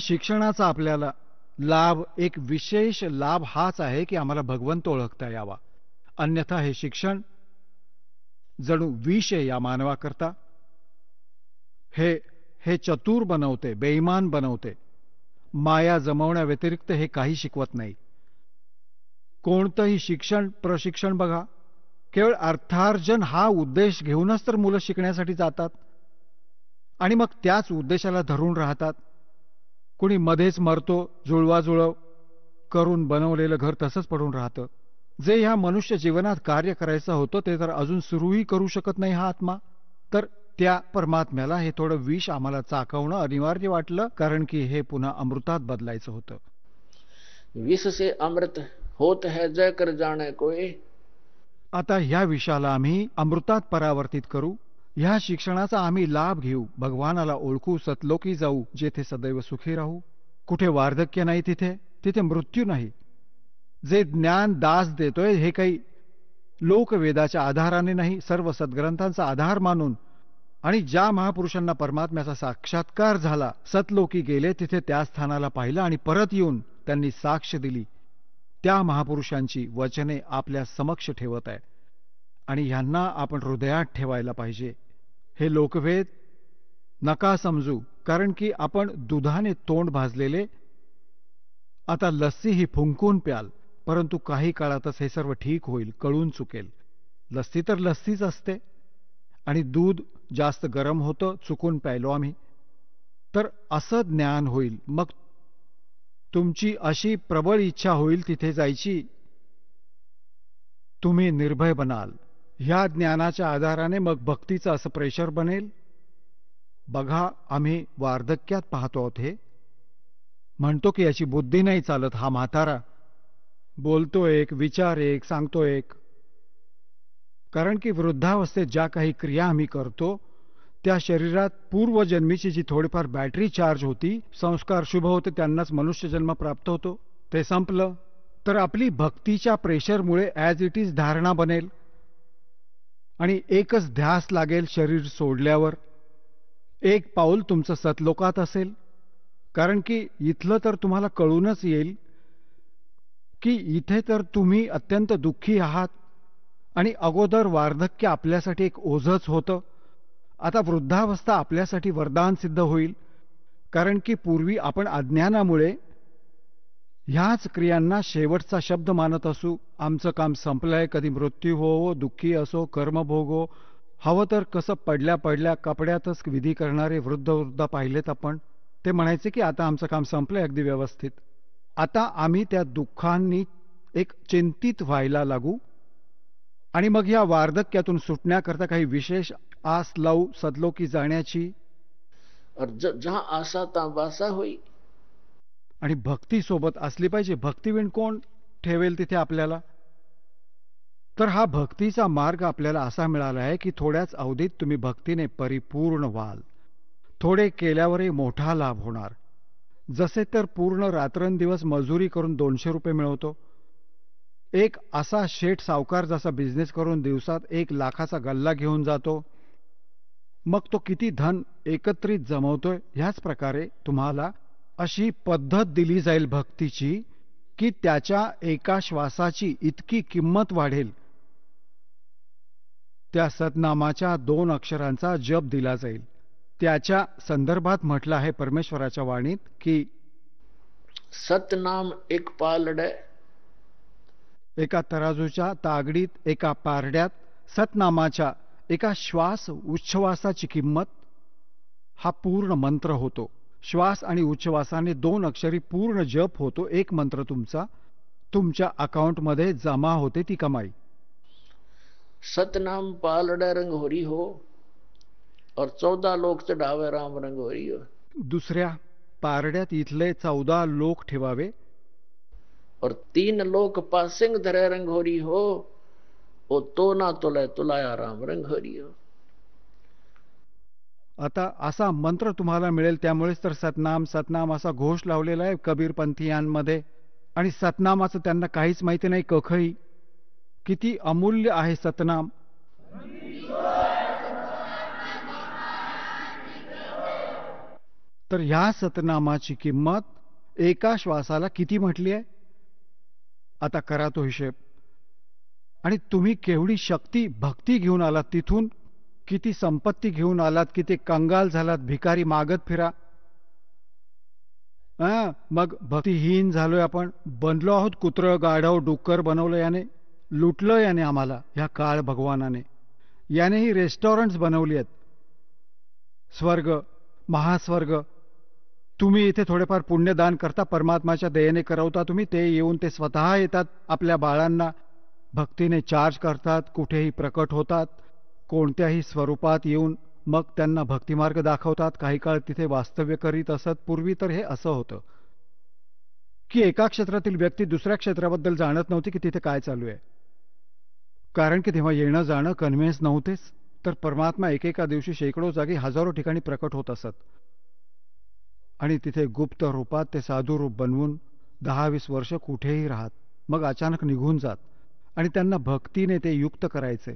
[SPEAKER 4] शिक्षणाचा आपल्याला लाभ, एक विशेष लाभ हाच आहे की आम्हाला भगवंत ओळखता यावा. अन्यथा हे शिक्षण जणू विष आहे या मानवाकरता. हे चतुर बनवते, बेईमान बनवते. माया जमवण्या व्यतिरिक्त हे काही शिकवत नाही. कोणतंही प्रशिक्षण बघा, केवळ अर्थार्जन हा उद्देश घेऊनच तर मुलं शिकण्यासाठी जातात आणि मग त्याच उद्देशाला धरून राहतात. कुणी मध्येच मरतो, जुळवाजुळव करून बनवलेलं घर तसंच पडून राहतं. जे ह्या मनुष्य जीवनात कार्य करायचं होतं ते तर अजून सुरूही करू शकत नाही हा आत्मा. तर त्या परमात्म्याला हे थोडं विष आम्हाला चाकवणं अनिवार्य वाटलं, कारण की हे पुन्हा अमृतात बदलायचं होतं.
[SPEAKER 2] विष से अमृत होत है जय कर जाणे कोई.
[SPEAKER 4] आता ह्या विषाला आम्ही अमृतात परावर्तित करू. ह्या शिक्षणाचा आम्ही लाभ घेऊ, भगवानाला ओळखू, सतलोकी जाऊ, जेथे सदैव सुखी राहू. कुठे वार्धक्य नाही, तिथे मृत्यू नाही. जे ज्ञान दास देतोय हे काही लोकवेदाच्या आधाराने नाही, सर्व सद्ग्रंथांचा आधार मानून. आणि ज्या महापुरुषांना परमात्म्याचा साक्षात्कार झाला, सतलोकी गेले, तिथे त्या स्थानाला पाहिलं आणि परत येऊन त्यांनी साक्ष दिली. त्या महापुरुषांची वचने आपल्या समक्ष ठेवत आहे आणि ह्यांना आपण हृदयात ठेवायला पाहिजे. हे लोकवेद नका समजू, कारण की आपण दुधाने तोंड भाजलेले. आता लस्सी ही फुंकून प्याल, परंतु काही काळातच हे सर्व ठीक होईल, कळून चुकेल. लस्सी तर लस्सीच असते आणि दूध जास्त गरम होतं, चुकून प्यायलो आम्ही, तर असं ज्ञान होईल. मग तुमची अशी प्रबळ इच्छा होईल तिथे जायची, तुम्ही निर्भय बनाल. ह्या ज्ञानाच्या आधाराने मग भक्तीचं असं प्रेशर बनेल. बघा, आम्ही वार्धक्यात पाहतो आहोत. हे म्हणतो की याची बुद्धी नाही चालत, हा म्हातारा बोलतो एक, विचार एक, सांगतो एक. कारण की वृद्धावस्थेत ज्या काही क्रिया आम्ही करतो त्या शरीरात पूर्वजन्मीची जी थोडीफार बॅटरी चार्ज होती, संस्कार शुभ होते, त्यांनाच मनुष्य जन्म प्राप्त होतो, ते संपलं. तर आपली भक्तीच्या प्रेशरमुळे ॲज इट इज धारणा बनेल आणि एकच ध्यास लागेल शरीर सोडल्यावर. एक पाऊल तुमचं सतलोकात असेल, कारण की इथलं तर तुम्हाला कळूनच येईल की इथे तर तुम्ही अत्यंत दुःखी आहात आणि अगोदर वार्धक्य आपल्यासाठी एक ओझच होतं. आता वृद्धावस्था आपल्यासाठी वरदान सिद्ध होईल, कारण की पूर्वी आपण अज्ञानामुळे ह्याच क्रियांना शेवटचा शब्द मानत असू. आमचं काम संपलंय, कधी मृत्यू होवो, दुःखी असो, कर्म भोगो. हवं तर कसं पडल्या पडल्या कपड्यातच विधी करणारे वृद्ध पाहिलेत आपण. ते म्हणायचे की आता आमचं काम संपलंय अगदी व्यवस्थित. आता आम्ही त्या दुःखांनी एक चिंतित व्हायला लागू आणि मग या वार्धक्यातून सुटण्याकरता काही विशेष आस लावू सदलोकी जाण्याची.
[SPEAKER 2] और जहां आशा तहां वासा होई.
[SPEAKER 4] आणि भक्ती सोबत असली पाहिजे. भक्तिविण कोण ठेवेल तिथे आपल्याला? तर हा भक्तीचा मार्ग आपल्याला असा मिळाला आहे की थोड्याच अवधीत तुम्ही भक्तीने परिपूर्ण व्हाल. थोडे केल्यावरही मोठा लाभ होणार. जसे तर पूर्ण रात्रंदिवस मजुरी करून 200 रुपये मिळवतो, एक असा शेठ सावकार जसा बिझनेस करून दिवसात 1 लाखाचा गल्ला घेऊन जातो, मग तो किती धन एकत्रित जमवतोय. ह्याच प्रकारे तुम्हाला अशी पद्धत दिली जाईल भक्तीची की त्याच्या एका श्वासाची इतकी किंमत वाढेल. त्या सतनामाच्या 2 अक्षरांचा जप दिला जाईल. त्याच्या संदर्भात म्हटलं आहे परमेश्वराच्या वाणीत की
[SPEAKER 2] सतनाम एक पालडे,
[SPEAKER 4] एका तराजूच्या तागडीत एका पारड्यात सतनामाच्या एका श्वास उच्छ्वासाची किंमत हा पूर्ण मंत्र होतो. श्वास आणि उच्छ्वासाने 2 अक्षरी पूर्ण जप होतो. एक मंत्र तुमच्या अकाउंटमध्ये जमा होते ती कमाई.
[SPEAKER 2] सतनाम पालडे रंग होरी हो और 14 लोक चढावे राम रंग होरी हो.
[SPEAKER 4] दुसऱ्या पारड्यात इथले 14 लोक ठेवावे
[SPEAKER 2] और 3 लोक पासिंग धरे रंग होरी हो, ओ तो ना तुले तुलाया राम रंग होरी हो.
[SPEAKER 4] आता असा मंत्र तुम्हाला मिळेल. त्यामुळेच तर सतनाम सतनाम असा घोष लावलेला आहे कबीरपंथीयांमध्ये. आणि सतनामाचं त्यांना काहीच माहिती नाही. कखई किती अमूल्य आहे सतनाम. तर ह्या सतनामाची किंमत एका श्वासाला किती म्हटली आहे. आता करा तो हिशेब. आणि तुम्ही केवढी शक्ती भक्ती घेऊन आलात, तिथून किती संपत्ती घेऊन आलात, किती कंगाल झालात, भिकारी मागत फिरा. मग भक्तिहीन झालोय आपण, बनलो आहोत कुत्र गाढव डुक्कर बनवलं याने, लुटलं याने आम्हाला ह्या काळ भगवानाने. याने ही रेस्टॉरंट्स बनवली आहेत, स्वर्ग महास्वर्ग. तुम्ही इथे थोडेफार पुण्यदान करता, परमात्माच्या दयेने करवता तुम्ही. ते येऊन ते स्वतः येतात, आपल्या बाळांना भक्तीने चार्ज करतात, कुठेही प्रकट होतात, कोणत्याही स्वरूपात येऊन मग त्यांना भक्तिमार्ग दाखवतात. काही काळ तिथे वास्तव्य करीत असत. पूर्वी तर हे असं होतं की एका क्षेत्रातील व्यक्ती दुसऱ्या क्षेत्राबद्दल जाणत नव्हती की तिथे काय चालू आहे, कारण की तेव्हा येणं जाणं कन्व्हेन्स नव्हतेच. तर परमात्मा एकेका दिवशी शेकडो जागी हजारो ठिकाणी प्रकट होत असत. आणि तिथे गुप्त रूपात ते साधू रूप बनवून 10-20 वर्ष कुठेही राहत, मग अचानक निघून जात. आणि त्यांना भक्तीने ते युक्त करायचे.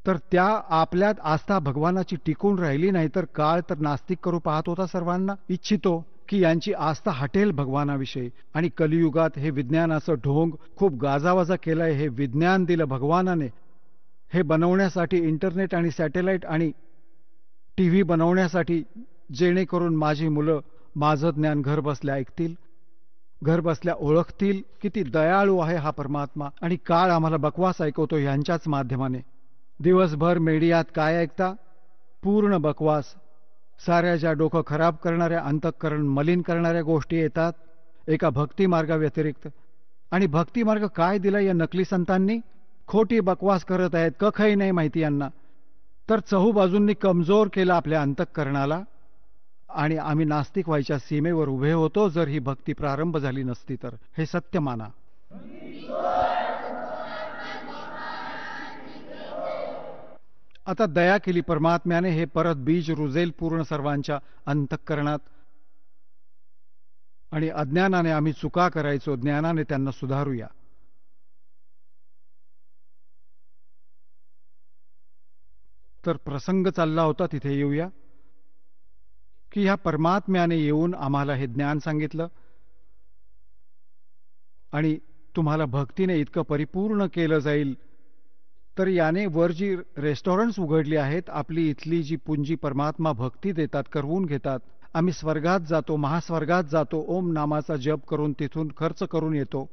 [SPEAKER 4] तर त्या आपल्यात आस्था भगवानाची टिकून राहिली नाही. तर काळ तर नास्तिक करू पाहत होता सर्वांना. इच्छितो की यांची आस्था हटेल भगवानाविषयी. आणि कलियुगात हे विज्ञानाचं ढोंग खूप गाजावाजा केलंय. हे विज्ञान दिलं भगवानाने, हे बनवण्यासाठी इंटरनेट आणि सॅटेलाइट आणि टीव्ही बनवण्यासाठी, जेणेकरून माझी मुलं माझं ज्ञान घर बसल्या ऐकतील, घर बसल्या ओळखतील. किती दयाळू आहे हा परमात्मा. आणि काळ आम्हाला बकवास ऐकवतो यांच्याच माध्यमाने. दिवसभर मीडियात काय ऐकता? पूर्ण बकवास. साऱ्या ज्या डोकं खराब करणाऱ्या, अंतःकरण मलिन करणाऱ्या गोष्टी येतात एका भक्तिमार्गाव्यतिरिक्त. आणि भक्तिमार्ग काय दिला या नकली संतांनी? खोटी बकवास करत आहेत, कखही नाही माहिती यांना. तर चहूबाजूंनी कमजोर केला आपल्या अंतःकरणाला. आणि आम्ही नास्तिक व्हायच्या सीमेवर उभे होतो जर ही भक्ती प्रारंभ झाली नसती तर. हे सत्य माना. आता दया केली परमात्म्याने, हे परत बीज रुजेल पूर्ण सर्वांच्या अंतःकरणात. आणि अज्ञानाने आम्ही चुका करायचो, ज्ञानाने त्यांना सुधारूया. तर प्रसंग चालला होता तिथे येऊया की ह्या परमात्म्याने येऊन आम्हाला हे ज्ञान सांगितलं आणि तुम्हाला भक्तीने इतकं परिपूर्ण केलं जाईल. तर याने वर जी रेस्टॉरंट्स उघडली आहेत, आपली इथली जी पुंजी परमात्मा भक्ती देतात, करवून घेतात. आम्ही स्वर्गात जातो, महास्वर्गात जातो, ओम नामाचा जप करून तिथून खर्च करून येतो.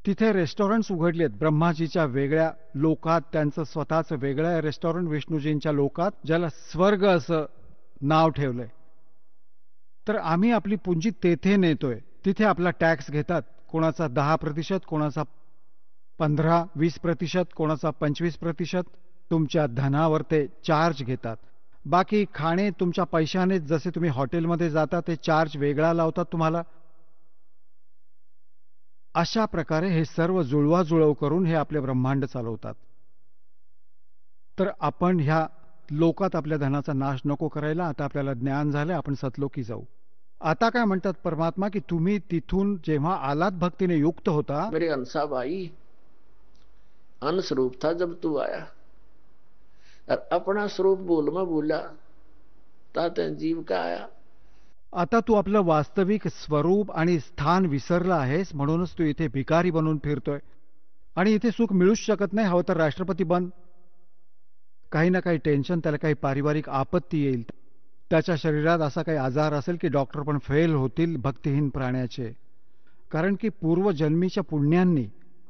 [SPEAKER 4] तिथे रेस्टॉरंट्स उघडली आहेत ब्रह्माजीच्या वेगळ्या लोकात. त्यांचं स्वतःचं वेगळं आहे रेस्टॉरंट विष्णूजींच्या लोकात, ज्याला स्वर्ग असं नाव ठेवलंय. तर आम्ही आपली पुंजी तेथे नेतोय. तिथे आपला टॅक्स घेतात, कोणाचा 10%, कोणाचा 15-20%, कोणाचा 25%. तुमच्या धनावर ते चार्ज घेतात. बाकी खाणे तुमच्या पैशाने, जसे तुम्ही हॉटेलमध्ये जाता ते चार्ज वेगळा लावतात तुम्हाला. अशा प्रकारे हे सर्व जुळवाजुळव करून हे आपले ब्रह्मांड चालवतात. तर आपण ह्या लोकात आपल्या धनाचा नाश नको करायला. आता आपल्याला ज्ञान झालं, आपण सतलोकी जाऊ. आता काय म्हणतात परमात्मा की तुम्ही तिथून जेव्हा आलात भक्तीने युक्त होता,
[SPEAKER 2] मेरे हंसा भाई, अन स्वरूप था जब तू आया, और अपना स्वरूप बोल में बोला ताते जीव का आया.
[SPEAKER 4] आता तू आपलं वास्तविक स्वरूप आणि स्थान विसरला आहेस, म्हणूनच तू इथे भिकारी बनून फिरतोय. आणि इथे सुख मिळूच शकत नाही. हवं तर राष्ट्रपती बन. काही ना काही टेन्शन, त्याला काही पारिवारिक आपत्ती येईल, त्याच्या शरीरात असा काही आजार असेल की डॉक्टर पण फेल होतील भक्तिहीन प्राण्याचे. कारण की पूर्वजन्मीच्या पुण्यांनी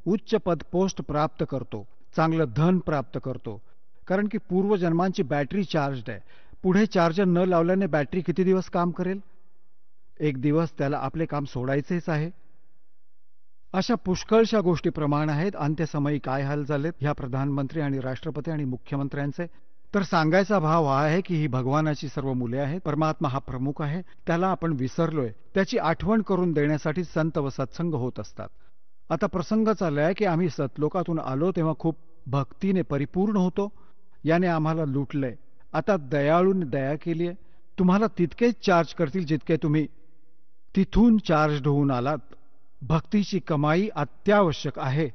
[SPEAKER 4] उच्च पद पोस्ट प्राप्त करतो, चांगलं धन प्राप्त करतो. कारण की पूर्वजन्मांची बॅटरी चार्जड आहे. पुढे चार्जर न लावल्याने बॅटरी किती दिवस काम करेल? एक दिवस त्याला आपले काम सोडायचेच आहे. अशा पुष्कळशा गोष्टी प्रमाण आहेत. अंत्यसमयी काय हाल झालेत ह्या प्रधानमंत्री आणि राष्ट्रपती आणि मुख्यमंत्र्यांचे, तर सांगायचा भाव हा आहे की ही भगवानाची सर्व मुले आहेत. परमात्मा हा प्रमुख आहे, त्याला आपण विसरलोय. त्याची आठवण करून देण्यासाठी संत व सत्संग होत असतात. आता प्रसंग चाललाय की आम्ही सतलोकातून आलो तेव्हा खूप भक्तीने परिपूर्ण होतो. याने आम्हाला लुटलंय. आता दयाळूने दया केली आहे. तुम्हाला तितकेच चार्ज करतील जितके तुम्ही तिथून चार्ज होऊन आलात. भक्तीची कमाई अत्यावश्यक आहे.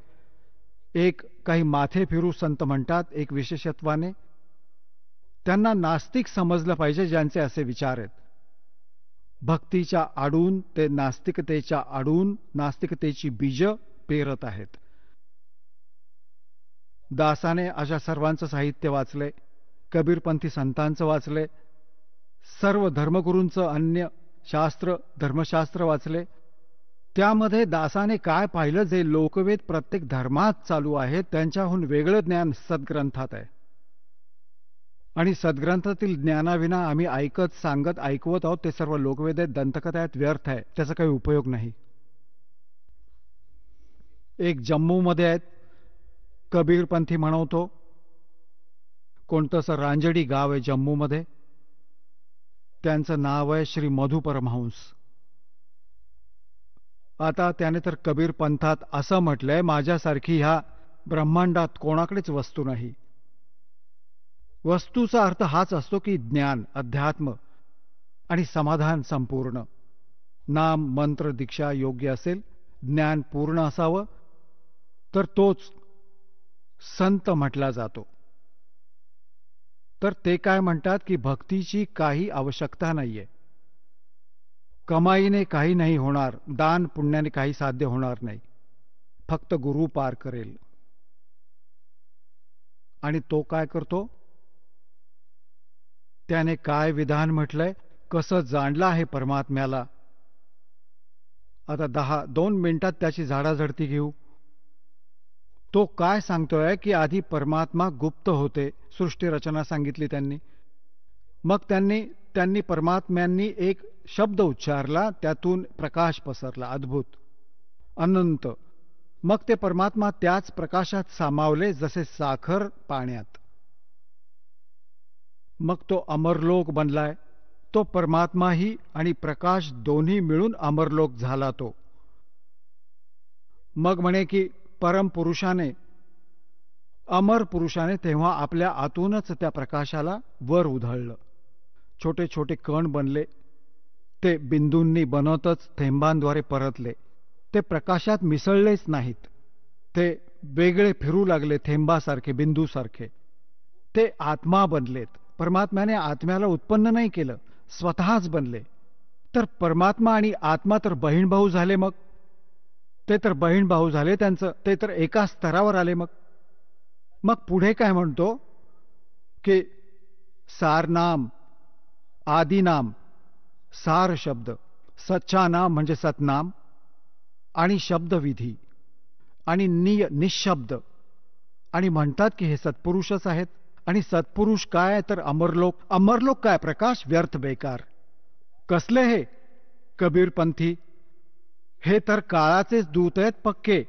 [SPEAKER 4] एक काही माथे फिरू संत म्हणतात एक विशेषत्वाने, त्यांना नास्तिक समजलं पाहिजे ज्यांचे असे विचार आहेत. भक्तीच्या आडून ते नास्तिकतेच्या आडून नास्तिकतेची बीज पेरत आहेत. दासाने अशा सर्वांचं साहित्य वाचले, कबीरपंथी संतांचं वाचले, सर्व धर्मगुरूंचं अन्य शास्त्र धर्मशास्त्र वाचले. त्यामध्ये दासाने काय पाहिलं, जे लोकवेद प्रत्येक धर्मात चालू आहेत त्यांच्याहून वेगळं ज्ञान सद्ग्रंथात आहे. आणि सद्ग्रंथातील ज्ञानाविना आम्ही ऐकत सांगत ऐकवत आहोत ते सर्व लोकवेद आहेत, दंतकथा आहेत, व्यर्थ आहे, त्याचा काही उपयोग नाही. एक जम्मूमध्ये आहेत, कबीरपंथी म्हणवतो. कोणतंसं रांजडी गाव आहे जम्मूमध्ये, त्यांचं नाव आहे श्री मधु परमहंस. आता त्याने तर कबीर पंथात असं म्हटलंय, माझ्यासारखी ह्या ब्रह्मांडात कोणाकडेच वस्तू नाही. वस्तूचा अर्थ हाच असतो की ज्ञान, अध्यात्म आणि समाधान संपूर्ण. नाम मंत्र दीक्षा योग्य असेल, ज्ञान पूर्ण असावं, तर तोच संत म्हटला जातो. तर ते काय म्हणतात की भक्तीची काही आवश्यकता नाहीये. कमाईने काही नाही होणार, दान पुण्याने काही साध्य होणार नाही, फक्त गुरु पार करेल. आणि तो काय करतो? त्याने काय विधान म्हटलंय, कसं जाणलं आहे परमात्म्याला. आता 2 मिनिटात त्याची झाडाझडती घेऊ. तो काय सांगतोय की आधी परमात्मा गुप्त होते, सृष्टी रचना सांगितली त्यांनी. मग त्यांनी परमात्म्यांनी एक शब्द उच्चारला, त्यातून प्रकाश पसरला, अद्भुत अनंत. मग ते परमात्मा त्याच प्रकाशात सामावले जसे साखर पाण्यात. मग तो अमरलोक बनलाय. तो परमात्माही आणि प्रकाश दोन्ही मिळून अमरलोक झाला तो. मग म्हणे की परमपुरुषाने, अमर पुरुषाने तेव्हा आपल्या आतूनच त्या प्रकाशाला वर उधळलं. छोटे छोटे कण बनले, ते बिंदूंनी बनतच थेंबांद्वारे परतले. ते प्रकाशात मिसळलेच नाहीत, ते वेगळे फिरू लागले थेंबासारखे, बिंदूसारखे. ते आत्मा बनलेत. परमात्म्याने आत्म्याला उत्पन्न नाही केलं, स्वतःच बनले. तर परमात्मा आणि आत्मा तर बहीण भाऊ झाले. मग ते तर बहीण भाऊ झाले, त्यांचं ते तर एका स्तरावर आले. मग पुढे काय म्हणतो की सारनाम, आदिनाम, सार शब्द, सच्चा नाम म्हणजे सतनाम, आणि शब्दविधी, आणि निशब्द, आणि म्हणतात की हे सत्पुरुषच आहेत. आणि सत्पुरुष काय तर अमरलोक. अमरलोक काय? प्रकाश व्यर्थ बेकार. कसले हे कबीरपंथी? हे तर काळाचेच दूत आहेत पक्के,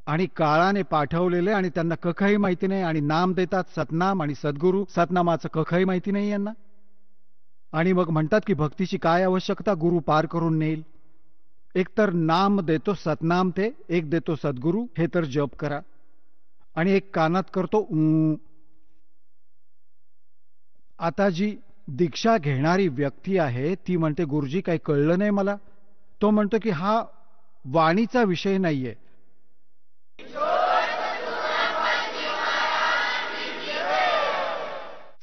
[SPEAKER 4] आणि काळाने पाठवलेले, आणि त्यांना कखही माहिती नाही. आणि नाम देतात सतनाम आणि सद्गुरू, सतनामाचं कखही माहिती नाही यांना. आणि मग म्हणतात की भक्तीची काय आवश्यकता, गुरु पार करून नेईल. एक तर नाम देतो सतनाम ते, एक देतो सद्गुरू, हे तर जप करा. आणि एक कानात करतो आता जी दीक्षा घेणारी व्यक्ती आहे ती म्हणते, गुरुजी काही कळलं नाही मला. तो म्हणतो की हा वाणीचा विषय नाहीये.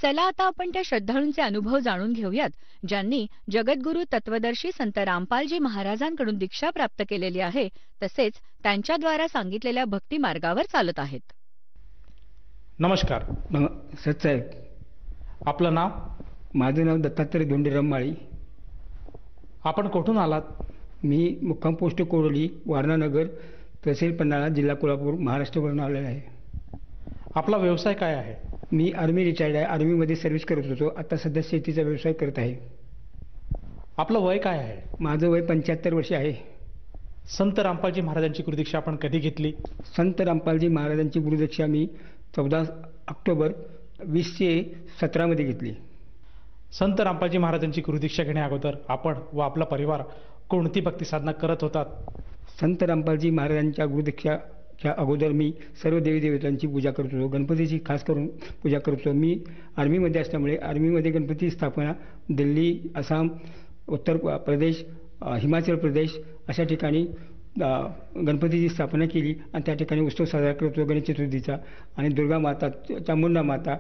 [SPEAKER 1] चला आता आपण त्या श्रद्धाळूंचे अनुभव जाणून घेऊयात ज्यांनी जगद्गुरू तत्वदर्शी संत रामपालजी महाराजांकडून दीक्षा प्राप्त केलेली आहे, तसेच त्यांच्याद्वारा सांगितलेल्या भक्ती मार्गावर चालत आहेत.
[SPEAKER 5] नमस्कार.
[SPEAKER 6] सत्साहेब,
[SPEAKER 5] आपलं नाव?
[SPEAKER 6] माझं नाव दत्तात्रय धोंडीराम माळी.
[SPEAKER 5] आपण कुठून आलात?
[SPEAKER 6] मी मुक्काम पोस्ट कोरोली, वारणानगर, तहसील पन्हाळा, जिल्हा कोल्हापूर, महाराष्ट्रावरून आलेला आहे.
[SPEAKER 5] आपला व्यवसाय काय आहे?
[SPEAKER 6] मी आर्मी रिटायर्ड आहे. आर्मीमध्ये सर्व्हिस करत होतो. आता सध्या शेतीचा व्यवसाय करत आहे.
[SPEAKER 5] आपलं वय काय आहे?
[SPEAKER 6] माझं वय 75 वर्ष आहे.
[SPEAKER 5] संत रामपालजी महाराजांची गुरुदीक्षा आपण कधी घेतली?
[SPEAKER 6] संत रामपालजी महाराजांची गुरुदीक्षा मी 14 ऑक्टोबर 2017 मध्ये घेतली.
[SPEAKER 5] संत रामपालजी महाराजांची गुरुदीक्षा घेण्या अगोदर आपण व आपला परिवार कोणती भक्ती साधना करत होतात?
[SPEAKER 6] संत रामपालजी महाराजांच्या गुरुदीक्षाच्या अगोदर मी सर्व देवी देवतांची पूजा करत होतो. गणपतीची खास करून पूजा करत होतो. मी आर्मीमध्ये असल्यामुळे आर्मीमध्ये गणपती स्थापना दिल्ली, आसाम, उत्तर प्रदेश, हिमाचल प्रदेश अशा ठिकाणी गणपतीची स्थापना केली आणि त्या ठिकाणी उत्सव साजरा करत होतो गणेश चतुर्थीचा. आणि दुर्गा माता, चामुंडा माता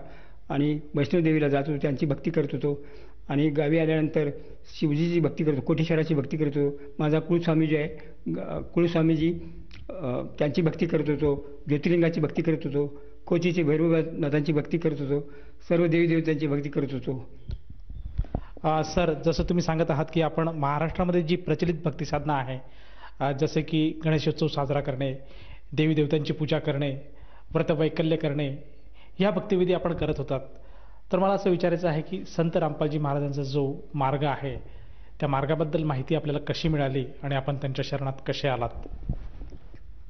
[SPEAKER 6] आणि वैष्णोदेवीला जात होतो, त्यांची भक्ती करत होतो. आणि गावी आल्यानंतर शिवजीची भक्ती करतो, कोटेश्वराची भक्ती करतो. माझा कुलस्वामी जो आहे, कुलस्वामीजी त्यांची भक्ती करत होतो. ज्योतिर्लिंगाची भक्ती करत होतो. कोचीचे भैरवनाथांची भक्ती करत होतो. सर्व देवी देवतांची भक्ती करत होतो.
[SPEAKER 5] सर, जसं तुम्ही सांगत आहात की आपण महाराष्ट्रामध्ये जी प्रचलित भक्ती साधना आहे, जसे की गणेशोत्सव साजरा करणे, देवी देवतांची पूजा करणे, व्रतवैकल्य करणे, ह्या भक्तिविधी आपण करत होतात. तर मला असं विचारायचं आहे की संत रामपालजी महाराजांचा जो मार्ग आहे त्या मार्गाबद्दल माहिती आपल्याला कशी मिळाली आणि आपण त्यांच्या शरणात कसे आलात?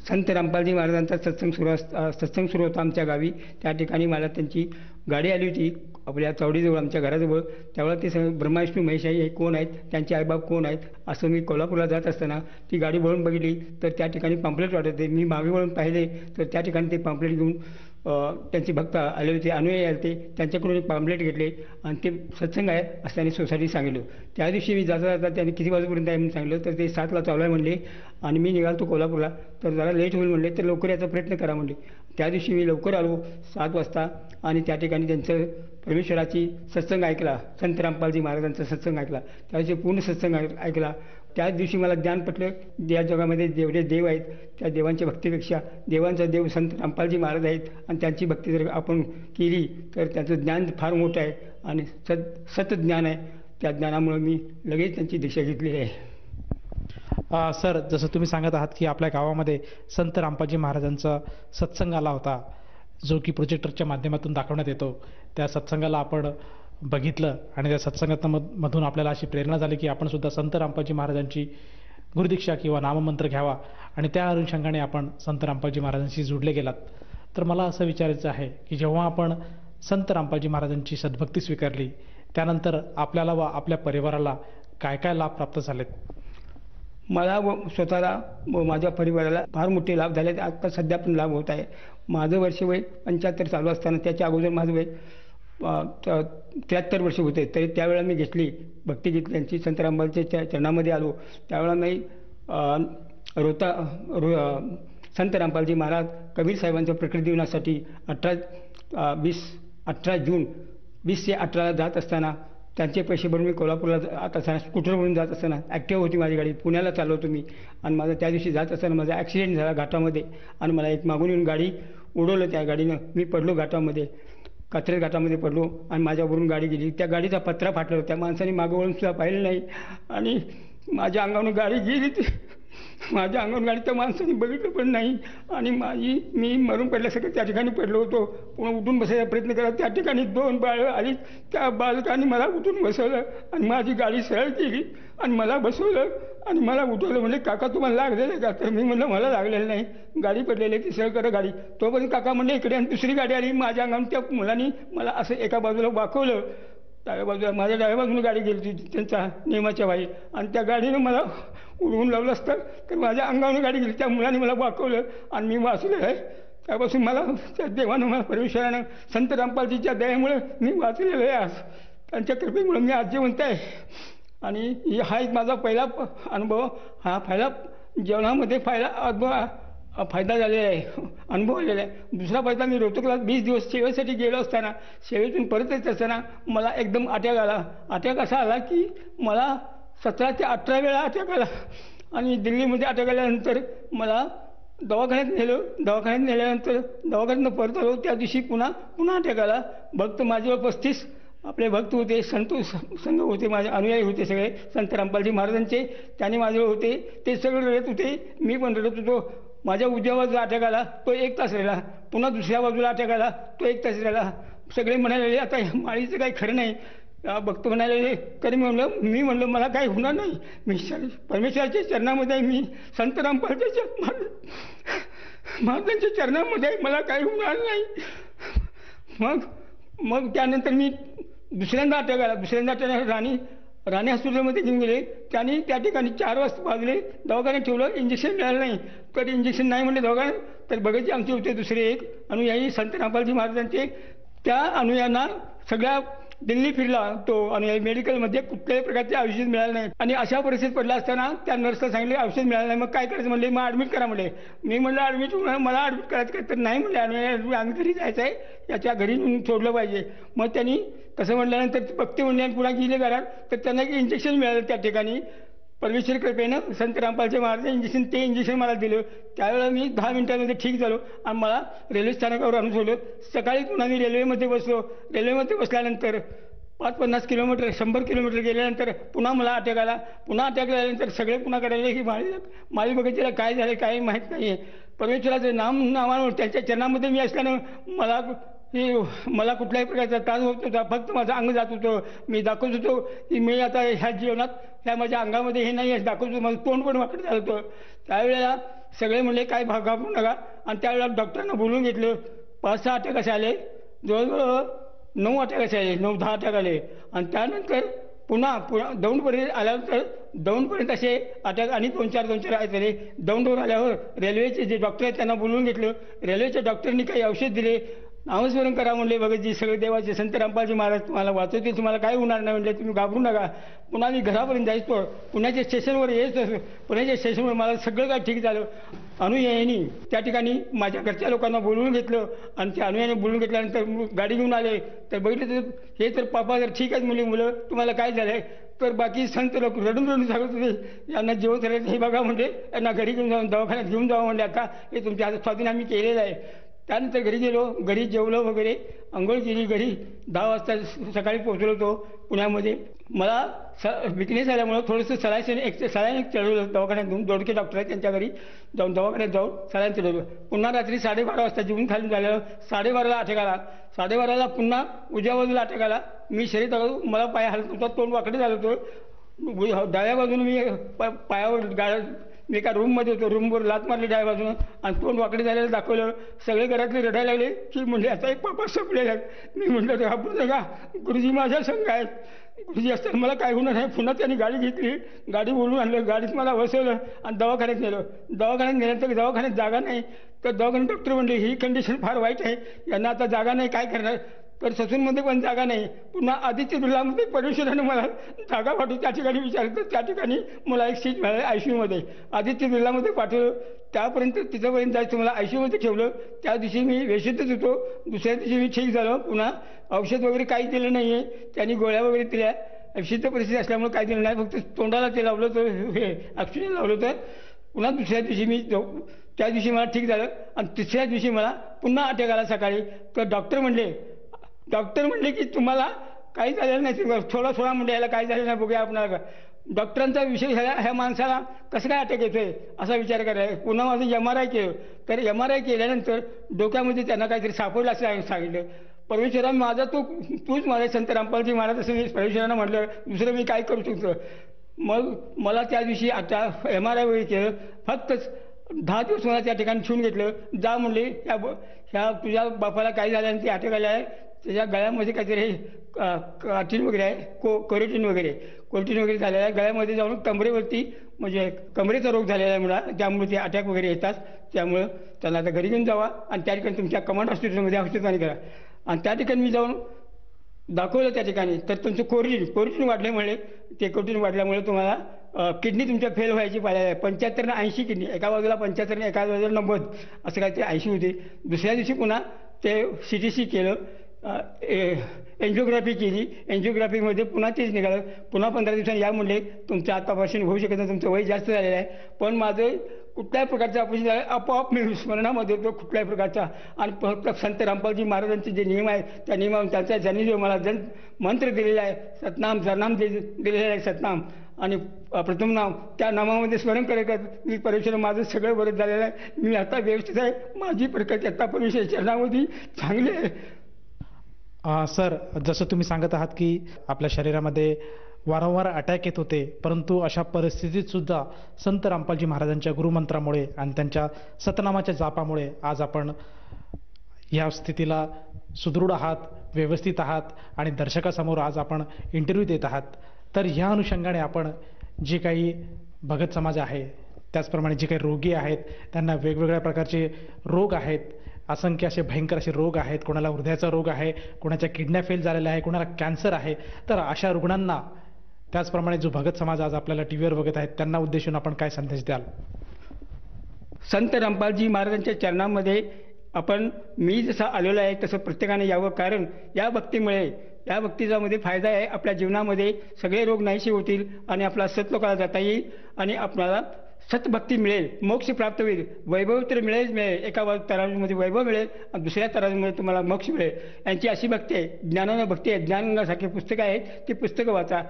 [SPEAKER 6] संत रामपालजी महाराजांचा सत्संग सुरू होता आमच्या गावी. त्या ठिकाणी मला त्यांची गाडी आली होती आपल्या चौडीजवळ, आमच्या घराजवळ. त्यावेळेला ते ब्रह्मा विष्णू महेशाई हे कोण आहेत, त्यांचे आईबाप कोण आहेत, असं मी कोल्हापूरला जात असताना ती गाडी वळून बघितली तर त्या ठिकाणी पॅम्पलेट वाटत होते. मी मागे वळून पाहिले तर त्या ठिकाणी ते पॅम्पलेट घेऊन त्यांचे भक्त आले होते, अनुयायी आले होते. त्यांच्याकडून एक पॅम्पलेट घेतले आणि ते सत्संग आहे असं त्यांनी सोसायटी सांगितलं. त्या दिवशी मी जाता जाता त्यांनी किती वाजेपर्यंत आहे म्हणून सांगितलं तर ते 7ला चालू आहे म्हणले. आणि मी निघालो कोल्हापूरला, तर जरा लेट होईल म्हणले, तर लवकर याचा प्रयत्न करा म्हणले. त्या दिवशी मी लवकर आलो 7 वाजता आणि त्या ठिकाणी त्यांचं परमेश्वराची सत्संग ऐकला, संत रामपालजी महाराजांचा सत्संग ऐकला. त्या दिवशी पूर्ण सत्संग ऐकला. त्याच दिवशी मला ज्ञान पटलं, या जगामध्ये जेवढे देव आहेत त्या देवांच्या भक्तीपेक्षा देवांचा देव संत रामपालजी महाराज आहेत. आणि त्यांची भक्ती जर आपण केली तर त्यांचं ज्ञान फार मोठं आहे आणि सतज्ञान आहे. त्या ज्ञानामुळे मी लगेच त्यांची दीक्षा घेतलेली आहे.
[SPEAKER 5] सर, जसं तुम्ही सांगत आहात की आपल्या गावामध्ये संत रामपालजी महाराजांचा सत्संग आला होता, जो की प्रोजेक्टरच्या माध्यमातून दाखवण्यात येतो. त्या सत्संगाला आपण बघितलं आणि त्या सत्संगामधून आपल्याला अशी प्रेरणा झाली की आपण सुद्धा संत रामपालजी महाराजांची गुरुदीक्षा किंवा नाममंत्र घ्यावा आणि त्या अनुषंगाने आपण संत रामपालजी महाराजांशी जोडले गेलात. तर मला असं विचारायचं आहे की जेव्हा आपण संत रामपालजी महाराजांची सद्भक्ती स्वीकारली त्यानंतर आपल्याला व आपल्या परिवाराला काय काय लाभ प्राप्त झालेत?
[SPEAKER 6] मला व स्वतःला व माझ्या परिवाराला फार मोठे लाभ झाले. आता सध्या पण लाभ होत आहे. माझं वर्ष वय 75 चालू असताना त्याच्या अगोदर माझं वय 73 वर्ष होते. तरी त्यावेळेला मी भक्ती घेतली त्यांची. संत रामपालच्या चरणामध्ये आलो त्यावेळेला मी संत रामपालजी महाराज कबीर साहेबांच्या प्रकट दिवसासाठी 18 जून 20 ते 18 जात असताना त्यांचे पैसे भरून मी कोल्हापूरला जात असताना स्कूटरवरून जात असताना, ॲक्टिव्ह होती माझी गाडी, पुण्याला चालवतो मी. आणि माझा त्या दिवशी जात असताना माझा ॲक्सिडेंट झाला घाटामध्ये आणि मला एक मागून येऊन गाडी उडवलं. त्या गाडीनं मी पडलो घाटामध्ये, कात्रेज घाटामध्ये पडलो आणि माझ्यावरून गाडी गेली. त्या गाडीचा पत्रा फाटला. त्या माणसाने मागं वळून सुद्धा पाहिलं नाही आणि माझ्या अंगावरून गाडी गेली. माझ्या अंगावर गाडी त्या माणसाने बघितलं पण नाही आणि मी मरून पडल्यासारखं त्या ठिकाणी पडलो होतो. पुन्हा उठून बसायचा प्रयत्न केला. त्या ठिकाणी 2 बाळं आली. त्या बालकांनी मला उठून बसवलं आणि माझी गाडी सरळ केली आणि मला बसवलं आणि मला उठवलं. म्हणजे काका तुम्हाला लागलेलं का? तर मी म्हणलं मला लागलेलं नाही, गाडी पडलेली आहे, ती सरळ करा गाडी. तोपर्यंत काका म्हणले इकडे. आणि दुसरी गाडी आली. माझ्या अंगावर त्या मुलांनी मला असं एका बाजूला वाकवलं, डाव्या बाजूला. माझ्या डाव्या बाजूला गाडी गेली होती त्यांच्या नियमाच्या बाई आणि त्या गाडीनं मला उडवून लावलं असतं तर माझ्या अंगावर गाडी गेली. त्या मुलाने मला वाकवलं आणि मी वाचलं आहे. त्यापासून मला त्या देवानं मला परमेश्वरानं संत रामपालजीच्या दयेमुळे मी वाचलेलो आहे आज. त्यांच्या कृपेमुळे मी आज जिवंत आहे. आणि हा एक माझा पहिला अनुभव, हा पहिला जेवणामध्ये फायदा झालेला आहे, अनुभव आलेला आहे. दुसरा फायदा, मी रोहतकला 20 दिवस सेवेसाठी गेलो असताना, सेवेतून परत येत असताना मला एकदम अटॅक आला. अटॅक असा आला की मला 17 ते 18 वेळा अटॅक आला. आणि दिल्लीमध्ये अटॅक आल्यानंतर मला दवाखान्यात नेलं. दवाखान्यात नेल्यानंतर दवाखान्यातनं परत आलो. त्या दिवशी पुन्हा अटॅक आला. भक्त माझ्यावर 35 आपले भक्त होते, संघ होते, माझे अनुयायी होते सगळे संत रामपालजी महाराजांचे. त्याने माझ्यावर होते, ते सगळे रडत होते, मी पण रडत होतो. माझ्या उजव्या बाजूला अटॅक आला, तो 1 तास राहिला. पुन्हा दुसऱ्या बाजूला अटॅक आला, तो 1 तास राहिला. सगळे म्हणाले आता माळीचं काही खरं नाही. भक्त म्हणाले, तरी मी म्हणलं मला काही होणार नाही. मी परमेश्वराच्या चरणामध्ये आहे, मी संत रामपालच्या महाराजांच्या चरणामध्ये आहे, मला काही होणार नाही. मग त्यानंतर मी दुसऱ्यांदा अटॅक आला. दुसऱ्यांदा अटॅक राणी हॉस्पिटलमध्ये घेऊन गेले. त्यांनी त्या ठिकाणी 4 वाजता वाजले, दवाखान्यात ठेवलं. इंजेक्शन मिळालं नाही. तर इंजेक्शन नाही म्हणले दवाखान्यात. तर बघायचे आमचे होते दुसरे एक अनुयायी संत रामपालजी महाराजांचे. त्या अनुयायांना सगळ्या दिल्ली फिरला तो अनुयायी, मेडिकलमध्ये कुठल्याही प्रकारचे औषध मिळालं नाही. आणि अशा परिस्थितीत पडला असताना त्या नर्सला सांगितले औषध मिळालं नाही. मग काय करायचं म्हणले, मग ॲडमिट करा म्हणले. मी म्हणलं ॲडमिट मला ॲडमिट करायचं काय, तर नाही म्हणले अनुयायी आम्ही घरी जायचं आहे, याच्या घरी सोडलं पाहिजे. मग त्यांनी तसं म्हटल्यानंतर बघते म्हणले आणि पुन्हा गेले घरात. तर त्यांना इंजेक्शन मिळालं त्या ठिकाणी. परमेश्वर कृपेनं संत रामपालचे महाराज इंजेक्शन, ते इंजेक्शन मला दिलं. त्यावेळेला मी 10 मिनिटांमध्ये ठीक झालो आणि मला रेल्वे स्थानकावर आणून सोडलं. सकाळी पुन्हा मी रेल्वेमध्ये बसलो. रेल्वेमध्ये बसल्यानंतर 50 किलोमीटर 100 किलोमीटर गेल्यानंतर पुन्हा मला अटॅक आला. पुन्हा अटॅक आल्यानंतर सगळे पुन्हा करायला की माळी बघितलेला काय झालं काही माहीत नाही आहे. परमेश्वराचं नावानं त्यांच्या चरणामध्ये मी असल्यानं मला कुठल्याही प्रकारचा त्रास होत नव्हता. फक्त माझं अंग जात होतं. मी दाखवत होतो की मी आता ह्या जीवनात ह्या माझ्या अंगामध्ये हे नाही आहे दाखवत होतो. माझं तोंड पण वाकडं झालं होतं. त्यावेळेला सगळे म्हणले काय घाबरू नका. आणि त्यावेळेला डॉक्टरांना बोलवून घेतलं. 5-6 अटॅक असे आले, जवळजवळ 9 अटॅक असे आले, 9-10 अटॅक आले. आणि त्यानंतर पुन्हा दौंडपर्यंत आल्यानंतर दौंडपर्यंत असे अटॅक आणि 2-4 झाले. दौंडवर आल्यावर रेल्वेचे जे डॉक्टर आहेत त्यांना बोलवून घेतलं. रेल्वेच्या डॉक्टरनी काही औषध दिले. नामस्मरण करा म्हणले. भगतजी सगळे देवाचे संत रामपालजी महाराज तुम्हाला वाचवतील, तुम्हाला काय होणार नाही म्हणले, तुम्ही घाबरू नका. पुन्हा मी घरापर्यंत जायचो. पुण्याच्या स्टेशनवर यायचो. पुण्याच्या स्टेशनवर मला सगळं काय ठीक झालं. अनुयायांनी त्या ठिकाणी माझ्या घरच्या लोकांना बोलवून घेतलं. आणि त्या अनुयायांनी बोलवून घेतल्यानंतर गाडी घेऊन आले. तर बघितलं तर हे तर पापा जर ठीक आहेत मुलं तुम्हाला काय झालं आहे. तर बाकी संत लोक रडून सांगत होते यांना जेवण करायचं हे बघा म्हणजे, यांना घरी घेऊन जाऊन दवाखान्यात घेऊन जावं म्हणले. आता हे तुमच्या हातात स्वाधीन आम्ही केलेलं आहे. त्यानंतर घरी गेलो. घरी जेवलो वगैरे, आंघोळ केली. घरी 10 वाजता सकाळी पोहोचलो होतो पुण्यामध्ये. मला विकनेस आल्यामुळं थोडंसं सलाईन चढवलं दवाखान्यात घेऊन. दोडके डॉक्टर आहेत त्यांच्या घरी जाऊन दवाखान्यात जाऊन सलाईन चढवलं. पुन्हा रात्री 12:30 वाजता जेवून खाली झालं. 12:30ला अटॅक आला. 12:30ला पुन्हा उजव्या बाजूला अटॅक आला. मी शरीर मला पाय हलत होता, तोंड वाकडे झालं होतं. डाव्या बाजूने मी पायावर मी एका रूममध्ये होतो. रूमवर लात मारली डाव्या बाजूनं आणि तोंड वाकडे झालेलं दाखवलं. सगळे घरातले रडायला लागले की म्हणजे आता एक पापा संपलेला आहे. मी म्हटलं घाबरू नका, गुरुजी माझ्या संग आहेत. गुरुजी असताना मला काय होणार आहे. पुन्हा त्यांनी गाडी घेतली. गाडी बोलून आणलं. गाडीत मला बसवलं आणि दवाखान्यात नेलं. दवाखान्यात नेल्यानंतर दवाखान्यात जागा नाही. तर दवाखान्यात डॉक्टर म्हणले ही कंडिशन फार वाईट आहे, यांना आता जागा नाही, काय करणार. तर ससूनमध्ये पण जागा नाही. पुन्हा आदित्य बिर्लामध्ये परमेश्वरानं मला जागा पाठवली. त्या ठिकाणी विचारलं तर त्या ठिकाणी मला एक सीट मिळाली ICUमध्ये. आदित्य बिर्लामध्ये पाठवलं. त्यापर्यंत तिथंपर्यंत जायचं मला ICUमध्ये ठेवलं. त्या दिवशी मी बेशुद्धच होतो. दुसऱ्या दिवशी मी ठीक झालो. पुन्हा औषध वगैरे काही दिलं नाही आहे. त्यांनी गोळ्या वगैरे दिल्या. अशीच परिस्थिती असल्यामुळे काही दिलं नाही. फक्त तोंडाला ते लावलं तर हे ऑक्सिजन लावलं. तर पुन्हा दुसऱ्या दिवशी त्या दिवशी मला ठीक झालं. आणि तिसऱ्या दिवशी मला पुन्हा अटॅक आला सकाळी. तर डॉक्टर म्हणले की तुम्हाला काही झालेलं नाही. थोडा म्हणजे याला काही झालं नाही, बघूया आपणाला. डॉक्टरांचा विषय ह्या माणसाला कसं काय अटॅक येतोय असा विचार करायला. पुन्हा माझं MRI केलं. तर MRI केल्यानंतर डोक्यामध्ये त्यांना काहीतरी सापडलं असं सांगितलं. परमेश्वरा माझा तूच माझे संत रामपालजी महाराज असं मी परमेश्वरांना म्हटलं. दुसरं मी काय करू शकतो. मग मला त्या दिवशी आता MRI वगैरे केलं. फक्त 10 दिवस मला त्या ठिकाणी ठेवून घेतलं. जा म्हणले ह्या तुझ्या बापाला काय झालं आणि ते अटॅक आले आहे, त्याच्या गळ्यामध्ये काहीतरी काठीण वगैरे आहे, कोरेटिन वगैरे झालेलं आहे. गळ्यामध्ये जाऊन कमरेवरती म्हणजे कमरेचा रोग झालेला आहे मुळा, त्यामुळे ते अटॅक वगैरे येतात. त्यामुळं त्यांना आता घरी घेऊन जावा आणि त्या ठिकाणी तुमच्या कमांड हॉस्पिटलमध्ये औषधपाणी करा. आणि त्या ठिकाणी मी जाऊन दाखवलं त्या ठिकाणी, तर तुमचं कोरेटिन वाढल्यामुळे तुम्हाला किडनी तुमच्या फेल व्हायची पाहिजे आहे. 75 ने 80 किडनी, एका बाजूला 75 ने एका बाजूला 90 असं काय ते 80 होते. दुसऱ्या दिवशी पुन्हा ते CTC केलं, एन्जिओग्राफी केली. एन्जिओग्राफीमध्ये पुन्हा तेच निघालं. पुन्हा 15 दिवसांनी या म्हणले तुमचं आता ऑपरेशन होऊ शकत नाही, तुमचं वय जास्त झालेलं आहे. पण माझं कुठल्याही प्रकारचं ऑपरेशन झालं आपोआप मी स्मरणामध्ये होतो कुठल्याही प्रकारचा. आणि फक्त संत रामपालजी महाराजांचे जे नियम आहेत त्या नियमावर त्यांचा ज्यांनी जो मला मंत्र दिलेला आहे, सतनाम दिलेला आहे, सतनाम आणि प्रथम नाम, त्या नामामध्ये स्मरण करत मी परमेश्वर माझं सगळं बरं झालेलं आहे. मी आता व्यवस्थित आहे. माझी प्रकृती आता परमेश्वर चरणामध्ये चांगली आहे.
[SPEAKER 5] सर, जसं तुम्ही सांगत आहात की आपल्या शरीरामध्ये वारंवार अटॅक येत होते, परंतु अशा परिस्थितीत सुद्धा संत रामपालजी महाराजांच्या गुरुमंत्रामुळे आणि त्यांच्या सतनामाच्या जापामुळे आज आपण या स्थितीला सुदृढ आहात, व्यवस्थित आहात आणि दर्शकासमोर आज आपण इंटरव्ह्यू देत आहात. तर ह्या अनुषंगाने आपण जे काही भगत समाज आहे, त्याचप्रमाणे जे काही रोगी आहेत, त्यांना वेगवेगळ्या प्रकारचे रोग आहेत, असंख्य असे भयंकर असे रोग आहेत, कोणाला हृदयाचा रोग आहे, कोणाच्या किडन्या फेल झालेल्या आहे, कोणाला कॅन्सर आहे. तर अशा रुग्णांना, त्याचप्रमाणे जो भगत समाज आज आपल्याला टीव्हीवर बघत आहेत, त्यांना उद्देशून आपण काय संदेश द्याल?
[SPEAKER 6] संत रामपालजी महाराजांच्या चरणामध्ये मी जसा आलेलो आहे तसं प्रत्येकाने यावं. कारण या भक्तीचा मध्ये फायदा आहे. आपल्या जीवनामध्ये सगळे रोग नाहीसे होतील आणि आपला सतलोकाला जाता येईल आणि आपल्याला सतभक्ती मिळेल, मोक्ष प्राप्त होईल, वैभव तर मिळेल. एका तराजूमध्ये वैभव मिळेल आणि दुसऱ्या तराजूमध्ये तुम्हाला मोक्ष मिळेल. यांची अशी भक्ती आहे, ज्ञानानं भक्ती आहे. ज्ञानगंगासारखी पुस्तकं आहेत, ती पुस्तकं वाचा.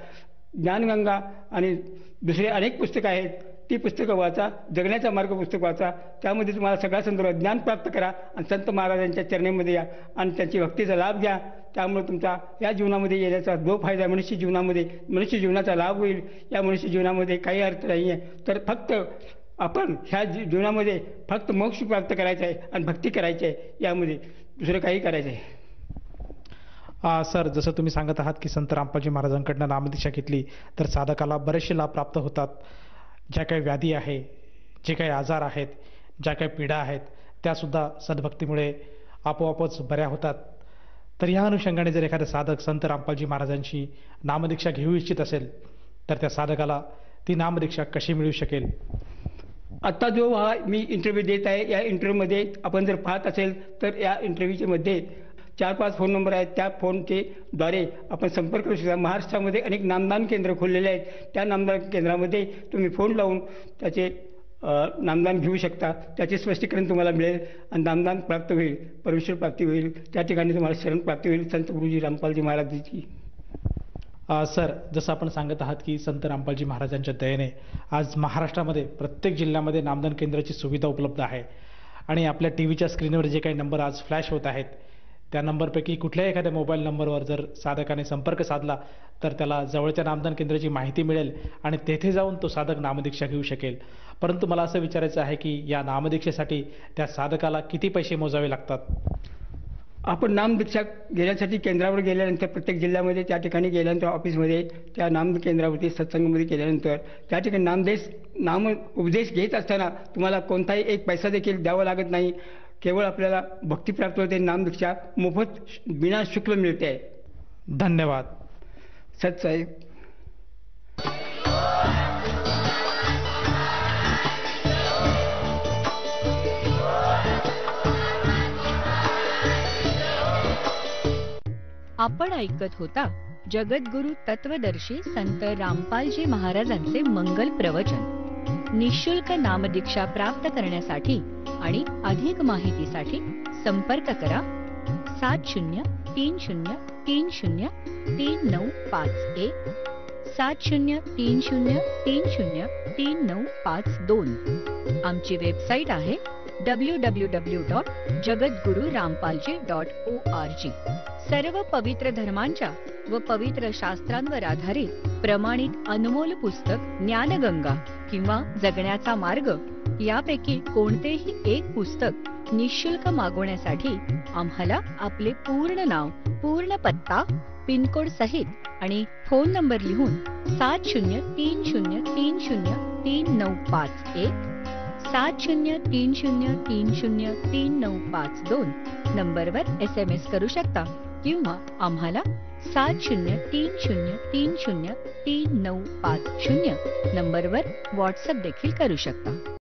[SPEAKER 6] ज्ञानगंगा आणि दुसरे अनेक पुस्तकं आहेत, ती पुस्तकं वाचा. जगण्याचा मार्ग पुस्तक वाचा. त्यामध्ये तुम्हाला सगळा संदर्भ ज्ञान प्राप्त करा आणि संत महाराजांच्या चरणेमध्ये या आणि त्यांची भक्तीचा लाभ घ्या. त्यामुळे तुमचा या जीवनामध्ये येण्याचा जो फायदा मनुष्य जीवनाचा लाभ होईल. या मनुष्य जीवनामध्ये काही अर्थ नाही आहे. तर फक्त आपण ह्या जीवनामध्ये फक्त मोक्ष प्राप्त करायचा आहे आणि भक्ती करायची आहे, यामध्ये दुसरं काही करायचं आहे.
[SPEAKER 5] सर, जसं तुम्ही सांगत आहात की संत रामपालजी महाराजांकडनं नामदीक्षा घेतली तर साधकाला बरेचसे लाभ प्राप्त होतात. ज्या काही व्याधी आहे, जे काही आजार आहेत, ज्या काही पीडा आहेत, त्यासुद्धा सद्भक्तीमुळे आपोआपच बऱ्या होतात. तर ह्या अनुषंगाने जर एखादा साधक संत रामपालजी महाराजांची नामदीक्षा घेऊ इच्छित असेल तर त्या साधकाला ती नामदीक्षा कशी मिळू शकेल?
[SPEAKER 6] आता जो मी इंटरव्ह्यू देत आहे, या इंटरव्ह्यूमध्ये आपण जर पाहत असेल तर या इंटरव्ह्यूच्या मध्ये 4-5 फोन नंबर आहेत. त्या फोनचे द्वारे आपण संपर्क करू शकता. महाराष्ट्रामध्ये अनेक नामदान केंद्र खोललेले आहेत. त्या नामदान केंद्रामध्ये तुम्ही फोन लावून त्याचे नामदान घेऊ शकता. त्याचे स्पष्टीकरण तुम्हाला मिळेल आणि नामदान प्राप्त होईल, परमेश्वर प्राप्ती होईल. त्या ठिकाणी तुम्हाला शरण प्राप्ती होईल संत गुरुजी रामपालजी महाराजांची.
[SPEAKER 5] सर, जसं आपण सांगत आहात की संत रामपालजी महाराजांच्या दयेने आज महाराष्ट्रामध्ये प्रत्येक जिल्ह्यामध्ये नामदान केंद्राची सुविधा उपलब्ध आहे आणि आपल्या टीव्हीच्या स्क्रीनवर जे काही नंबर आज फ्लॅश होत आहेत त्या नंबरपैकी कुठल्याही एखाद्या मोबाईल नंबरवर जर साधकाने संपर्क साधला तर त्याला जवळच्या नामदान केंद्राची माहिती मिळेल आणि तेथे जाऊन तो साधक नामदीक्षा घेऊ शकेल. परंतु मला असं विचारायचं आहे की या नामदीक्षेसाठी त्या साधकाला किती पैसे मोजावे लागतात?
[SPEAKER 6] आपण नामदीक्षा घेण्यासाठी केंद्रावर गेल्यानंतर प्रत्येक जिल्ह्यामध्ये त्या ठिकाणी गेल्यानंतर ऑफिसमध्ये त्या नाम केंद्रावरती सत्संगामध्ये गेल्यानंतर त्या ठिकाणी नाम उपदेश घेत असताना तुम्हाला कोणताही एक पैसा देखील द्यावा लागत नाही. केवळ आपल्याला भक्ती प्राप्त होते. नामदीक्षा मोफत बिना शुल्क मिळते आहे.
[SPEAKER 5] धन्यवाद.
[SPEAKER 6] सत्साहेब.
[SPEAKER 1] आपण ऐकत होता जगद्गुरु तत्वदर्शी संत रामपालजी महाराजांचे मंगल प्रवचन. निःशुल्क नामदीक्षा प्राप्त करण्यासाठी आणि अधिक माहितीसाठी संपर्क करा 7030303951 7030303952. आमची वेबसाईट आहे www.jagadgururampalji.org. सर्व पवित्र धर्मांच्या व पवित्र शास्त्रांवर आधारित प्रमाणित अनमोल पुस्तक ज्ञानगंगा किंवा जगण्याचा मार्ग यापैकी कोणतेही एक पुस्तक निःशुल्क मागवण्यासाठी आम्हाला आपले पूर्ण नाव, पूर्ण पत्ता, पिनकोड सहित आणि फोन नंबर लिहून 7030303951 7030303952 नंबरवर SMS करू शकता किंवा आम्हाला 7030303950 नंबरवर व्हॉट्सअप देखील करू शकता.